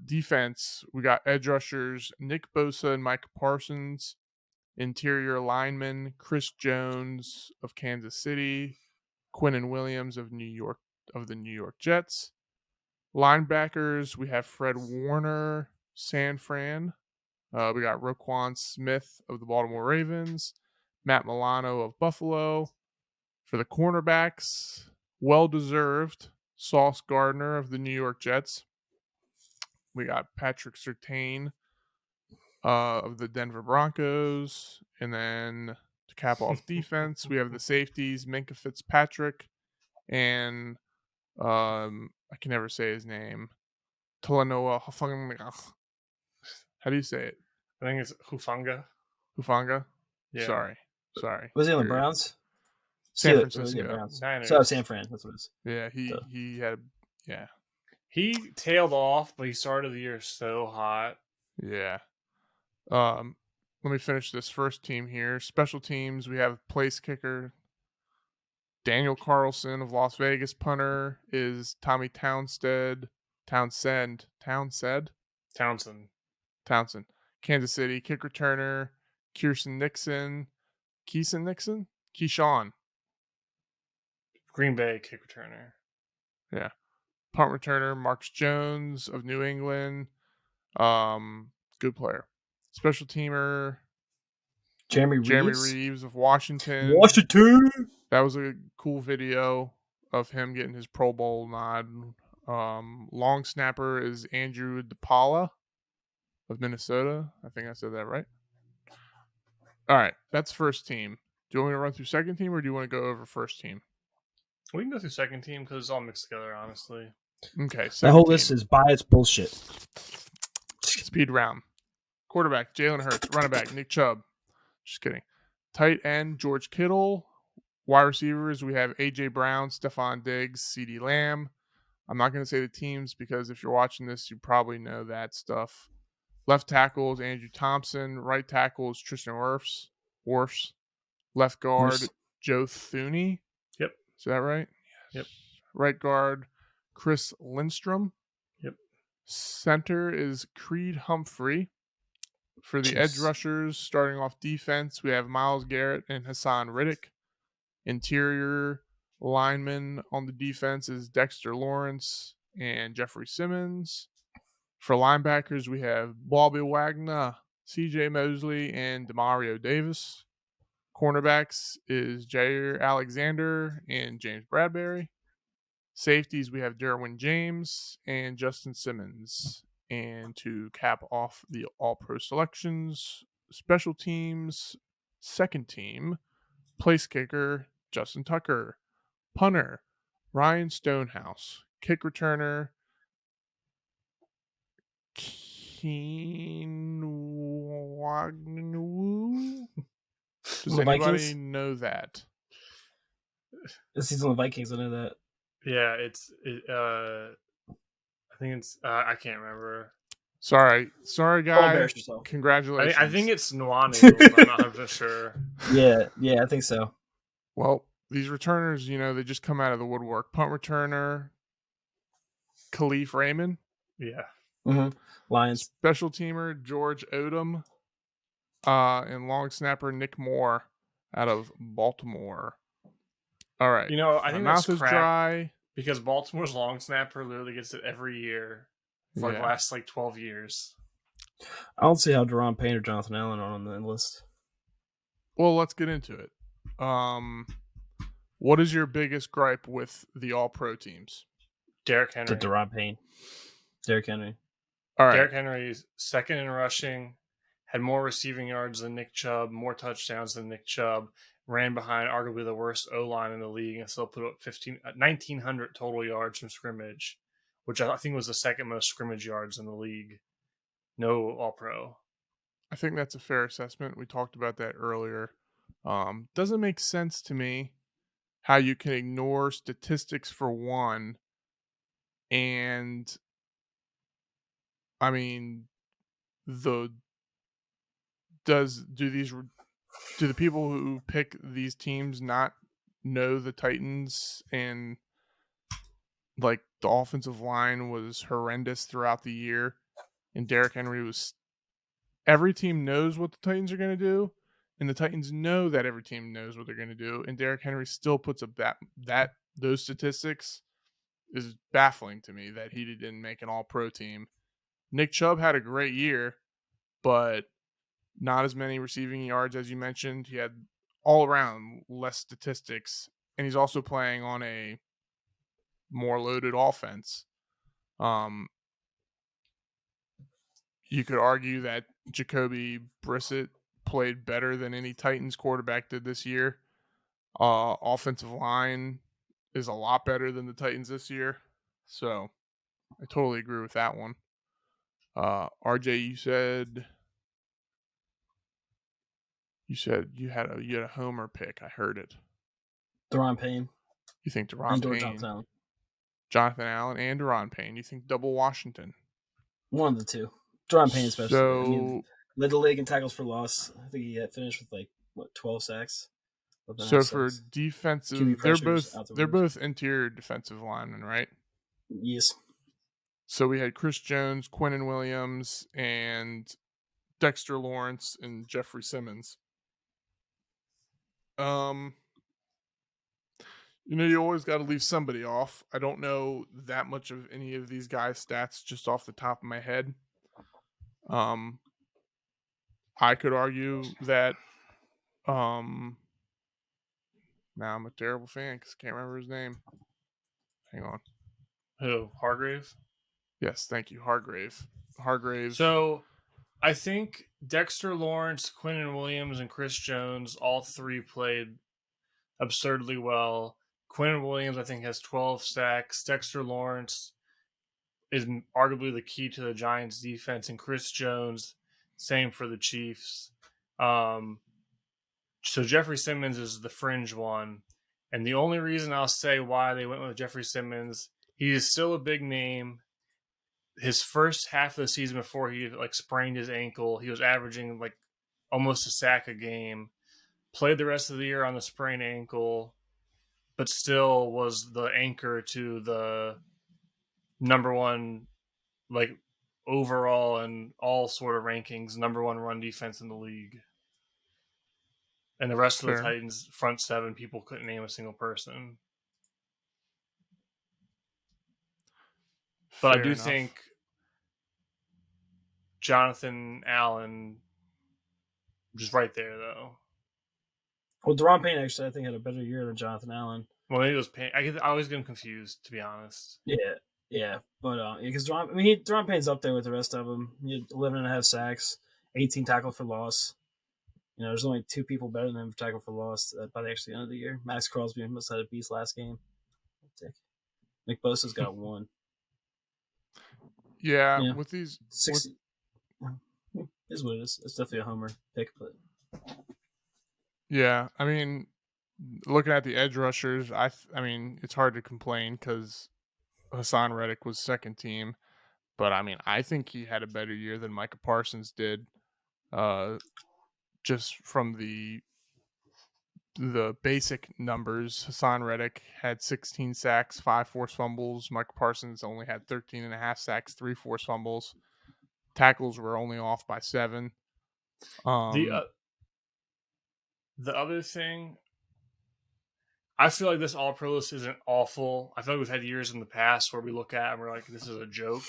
Defense, we got edge rushers, Nick Bosa and Mike Parsons. Interior linemen, Chris Jones of Kansas City. Quinnen Williams of the New York Jets. Linebackers, we have Fred Warner, San Fran. We got Roquan Smith of the Baltimore Ravens. Matt Milano of Buffalo. For the cornerbacks, well-deserved, Sauce Gardner of the New York Jets. We got Patrick Surtain of the Denver Broncos. And then to cap off defense, we have the safeties, Minkah Fitzpatrick and I can never say his name. Talanoa Hufanga. How do you say it? I think it's Hufanga. Hufanga? Yeah. Sorry. Was he on the Browns? San Steelers. Francisco. Yeah, Browns. Niners. So San Fran. That's what it is. Yeah, he had He tailed off, but he started the year so hot. Yeah. Let me finish this first team here. Special teams, we have place kicker Daniel Carlson of Las Vegas. Punter is Tommy Townsend. Kansas City. Kick returner Keyshawn. Green Bay kick returner. Yeah. Punt returner Marcus Jones of New England. Good player. Special teamer Jeremy Reeves of Washington. That was a cool video of him getting his Pro Bowl nod. Long snapper is Andrew DePaula of Minnesota. I think I said that right. All right, that's first team. Do you want me to run through second team or do you want to go over first team? We can go through second team because it's all mixed together, honestly. Okay. That whole list is biased bullshit. Speed round. Quarterback, Jalen Hurts. Running back, Nick Chubb. Just kidding. Tight end, George Kittle. Wide receivers, we have A.J. Brown, Stephon Diggs, CeeDee Lamb. I'm not going to say the teams because if you're watching this, you probably know that stuff. Left tackle is Andrew Thompson. Right tackle is Tristan Wirfs. Left guard, Joe Thuney. Yep. Is that right? Yep. Right guard, Chris Lindstrom. Yep. Center is Creed Humphrey. For the edge rushers, starting off defense, we have Myles Garrett and Hassan Riddick. Interior linemen on the defense is Dexter Lawrence and Jeffrey Simmons. For linebackers, we have Bobby Wagner, CJ Mosley, and Demario Davis. Cornerbacks is Jair Alexander and James Bradbury. Safeties, we have Derwin James and Justin Simmons. And to cap off the All-Pro selections, special teams, second team, place kicker, Justin Tucker. Punter, Ryan Stonehouse. Kick returner, Keenwagnu. Does anybody know that? This season of the Vikings, I know that. Yeah, I think it's I can't remember. Sorry, guy. Congratulations. I think it's Nwanu. I'm not 100% sure. Yeah, I think so. Well, these returners, they just come out of the woodwork. Punt returner, Khalif Raymond. Yeah. Mm-hmm. Lions. Special teamer, George Odom. And long snapper, Nick Moore out of Baltimore. All right. I think my mouth is dry. Because Baltimore's long snapper literally gets it every year for the last 12 years. I don't see how Deron Payne or Jonathan Allen are on the list. Well, let's get into it. What is your biggest gripe with the All-Pro teams? Derrick Henry. Deron Payne. Derrick Henry. All right. Derrick Henry is second in rushing, had more receiving yards than Nick Chubb, more touchdowns than Nick Chubb, ran behind arguably the worst O-line in the league, and still put up 1,900 total yards from scrimmage, which I think was the second most scrimmage yards in the league. No All-Pro. I think that's a fair assessment. We talked about that earlier. Doesn't make sense to me how you can ignore statistics for one, and I mean, do the people who pick these teams not know the Titans and the offensive line was horrendous throughout the year, and Derrick Henry was. Every team knows what the Titans are going to do, and the Titans know that every team knows what they're going to do, and Derrick Henry still puts up those statistics. Is baffling to me that he didn't make an All-Pro team. Nick Chubb had a great year, but not as many receiving yards as you mentioned. He had all around less statistics, and he's also playing on a more loaded offense. You could argue that Jacoby Brissett played better than any Titans quarterback did this year. Offensive line is a lot better than the Titans this year. So I totally agree with that one. RJ, you said you had a homer pick. I heard it. Deron Payne. You think Deron Payne? Jonathan Allen and Deron Payne. You think double Washington? One of the two. Deron Payne especially. So, led the league in tackles for loss. I think he had finished with 12 sacks. So for defensive, they're both interior defensive linemen, right? Yes. So we had Chris Jones, Quinnen Williams, and Dexter Lawrence and Jeffrey Simmons. You always got to leave somebody off. I don't know that much of any of these guys' stats just off the top of my head. I could argue that now I'm a terrible fan because I can't remember his name. Hang on. Who? Hargrave? Yes, thank you. Hargrave. So I think Dexter Lawrence, Quinnen Williams, and Chris Jones, all three played absurdly well. Quinnen Williams, I think, has 12 sacks. Dexter Lawrence is arguably the key to the Giants' defense, and Chris Jones, same for the Chiefs. So Jeffrey Simmons is the fringe one. And the only reason I'll say why they went with Jeffrey Simmons, he is still a big name. his first half of the season before he like sprained his ankle, he was averaging like almost a sack a game. Played the rest of the year on the sprained ankle, but still was the anchor to the number one, like overall and all sort of rankings, number one run defense in the league. And the rest of the Fair. Titans front seven, people couldn't name a single person. But I Fair do enough. think Jonathan Allen just right there though. Well, Deron Payne actually, I think, had a better year than Jonathan Allen. Well, maybe it was Payne. I always get him confused, to be honest. Yeah, but because Deron Payne's up there with the rest of them. He had 11.5 sacks, 18 tackle for loss. You know, there's only 2 people better than him for tackle for loss by the end of the year. Max Crosby must have had a beast last game. Nick Bosa's got 1. Yeah, with these 60 is what it is. It's definitely a homer pick, but yeah, I mean, looking at the edge rushers, I mean, it's hard to complain because Hassan Reddick was second team, but I mean, I think he had a better year than Micah Parsons did. Just from the basic numbers, Hassan Reddick had 16 sacks, 5 forced fumbles. Micah Parsons only had 13.5 sacks, 3 forced fumbles. Tackles were only off by 7. The other thing, I feel like this All-Pro list isn't awful. I feel like we've had years in the past where we look at it and we're like, this is a joke.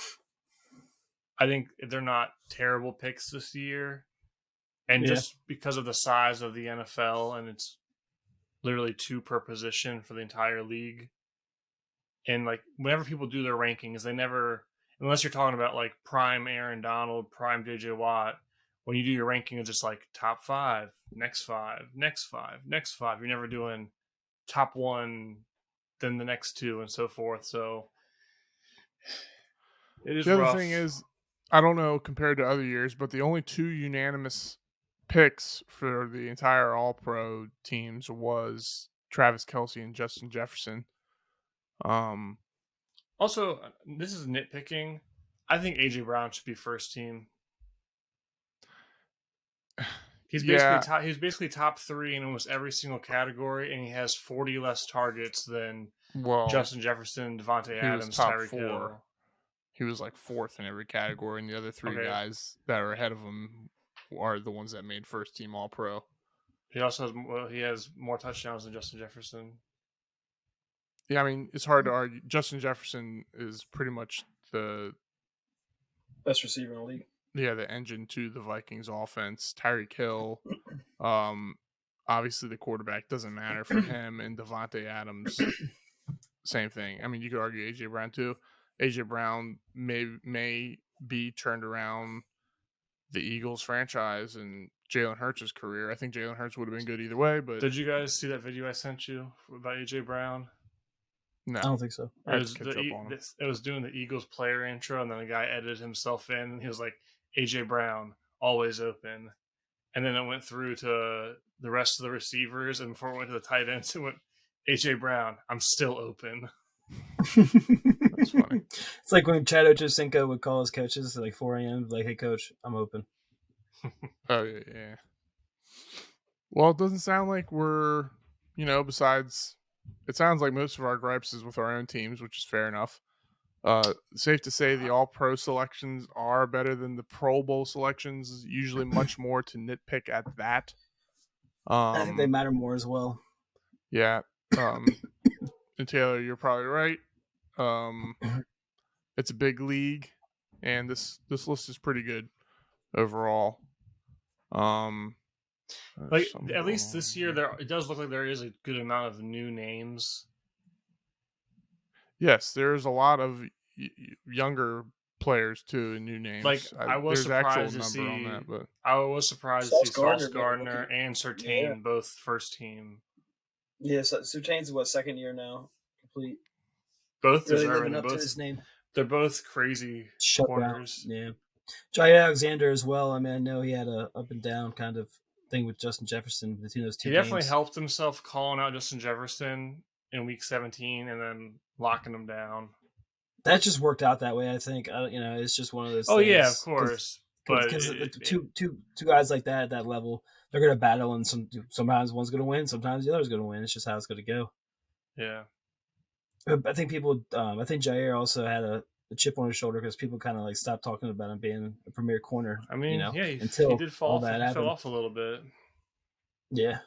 I think they're not terrible picks this year. And just because of the size of the NFL, and it's literally 2 per position for the entire league. And like whenever people do their rankings, they never, unless you're talking about like prime Aaron Donald, prime JJ Watt, when you do your ranking, it's just like top 5, next 5, next 5, next 5. You're never doing top 1, then the next 2, and so forth. So it is the rough. other thing is, I don't know compared to other years, but the only 2 unanimous picks for the entire All-Pro teams was Travis Kelce and Justin Jefferson. Also, this is nitpicking. I think AJ Brown should be first team. He's basically top 3 in almost every single category, and he has 40 less targets than Justin Jefferson, Devontae Adams, Tyreek Hill. He was like 4th in every category, and the other 3 guys that are ahead of him are the ones that made first team All-Pro. He also has more touchdowns than Justin Jefferson. Yeah, I mean, it's hard to argue. Justin Jefferson is pretty much the best receiver in the league. Yeah, the engine to the Vikings offense. Tyreek Hill, obviously the quarterback doesn't matter for him, and Devontae Adams, same thing. I mean, you could argue AJ Brown too. AJ Brown may be turned around the Eagles franchise and Jalen Hurts' career. I think Jalen Hurts would have been good either way. But did you guys see that video I sent you about AJ Brown? No, I don't think so. It was doing the Eagles player intro, and then the guy edited himself in, and he was like, AJ Brown, always open. And then it went through to the rest of the receivers, and before it went to the tight ends, it went, AJ Brown, I'm still open. That's funny. It's like when Chad Ochocinco would call his coaches at like 4 a.m. like, hey, coach, I'm open. Oh, yeah. Well, it doesn't sound like we're, besides, it sounds like most of our gripes is with our own teams, which is fair enough. Safe to say the All-Pro selections are better than the Pro Bowl selections, usually much more to nitpick at that. I think they matter more as well. Yeah. And Taylor, you're probably right. It's a big league, and this list is pretty good overall. Like at least this year, it does look like there is a good amount of new names. Yes, there's a lot of younger players too, and new names. Like I was surprised to see. On that, but I was surprised to see Sauce Gardner and Surtain both first team. Yeah, so Surtain's second year now, complete. Both really living up to his name. They're both crazy corners. Yeah, Jai Alexander as well. I mean, I know he had a up and down kind of thing with Justin Jefferson between those 2 He definitely helped himself calling out Justin Jefferson in week 17 and then locking him down. that just worked out that way. I think it's just one of those. Oh things, yeah, of course. But because two guys like that at that level, they're gonna battle, and sometimes one's gonna win, sometimes the other's gonna win. It's just how it's gonna go. yeah, I think I think Jair also had a chip on his shoulder because people kind of like stopped talking about him being a premier corner. I mean, until he did fall all off. that He happened. fell off a little bit. Yeah,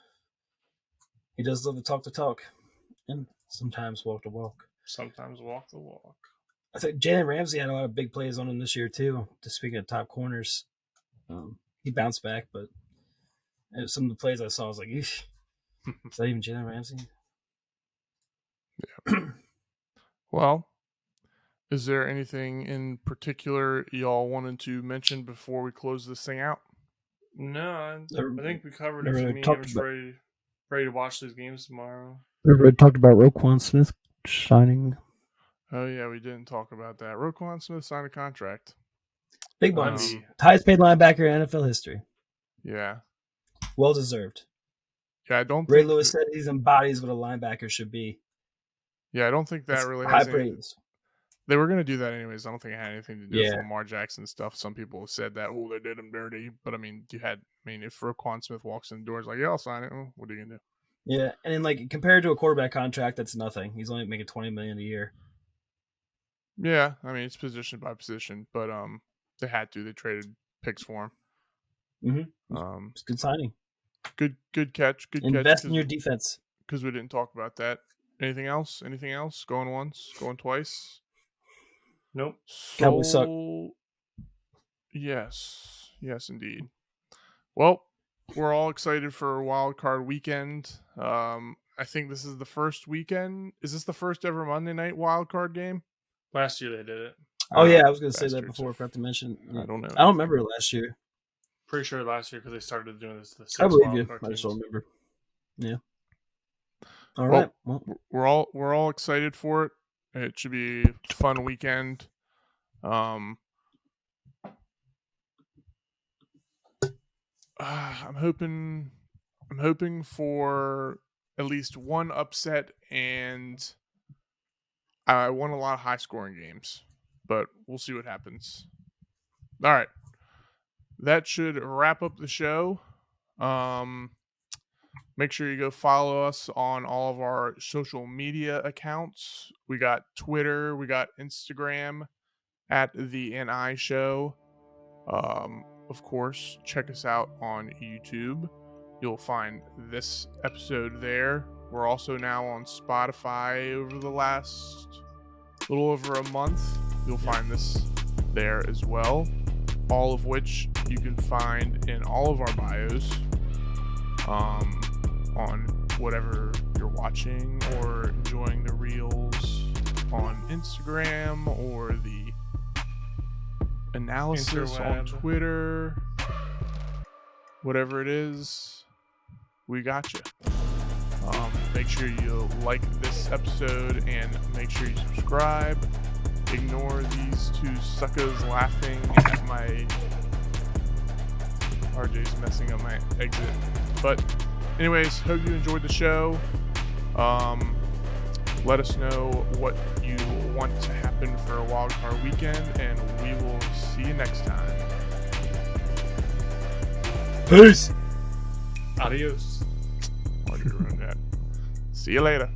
he does love to talk, and sometimes walk the walk. Sometimes walk the walk. I think Jalen Ramsey had a lot of big plays on him this year too. To speaking of top corners, he bounced back, but some of the plays I saw, I was like, "Eesh, is that even Jalen Ramsey?" Yeah. Well, is there anything in particular y'all wanted to mention before we close this thing out? No, I think we covered it Never for me. talked I'm ready to watch these games tomorrow. We already talked about Roquan Smith signing. Oh yeah, we didn't talk about that. Roquan Smith signed a contract. Big ones. Um, Highest paid linebacker in NFL history. Yeah. Well deserved. Yeah, I don't Ray think Lewis said he embodies what a linebacker should be. Yeah, I don't think that That's really high has any, praise. They were going to do that anyways. I don't think it had anything to do Yeah. with Lamar Jackson stuff. Some people have said that, they did him dirty. But I mean, if Roquan Smith walks in the doors like, yeah, I'll sign it. Well, what are you going to do? Yeah, and then like compared to a quarterback contract, that's nothing. He's only making $20 million a year. Yeah, I mean, it's position by position, but they had to. They traded picks for him. Mm-hmm. It's a good signing. Good catch. Good catch. Invest in your defense. Because we didn't talk about that. Anything else? Going once? Going twice? Nope. Cowboys suck. Yes, indeed. Well, we're all excited for Wild Card Weekend. I think this is the first weekend. Is this the first ever Monday night Wild Card game? Last year they did it. Oh yeah, I was going to say that before. I forgot to mention. I don't know. I don't remember last year. Pretty sure last year because they started doing this. I believe you. I just don't remember. Yeah. All right. Well, we're all excited for it. It should be a fun weekend. I'm hoping for at least one upset, and I want a lot of high scoring games, but we'll see what happens. All right. That should wrap up the show. Make sure you go follow us on all of our social media accounts. We got Twitter, we got Instagram at the NI Show. Of course, check us out on YouTube. You'll find this episode there. We're also now on Spotify over the last little over a month. You'll find this there as well. All of which you can find in all of our bios on whatever you're watching or enjoying the reels on Instagram or the analysis on Twitter. Whatever it is, we got you. Make sure you like this episode and make sure you subscribe. Ignore these two suckers laughing at my... RJ's messing up my exit. But anyways, hope you enjoyed the show. Let us know what you want to happen for a Wild Card Weekend, and we will see you next time. Peace. Adios. Already ruined that. See you later.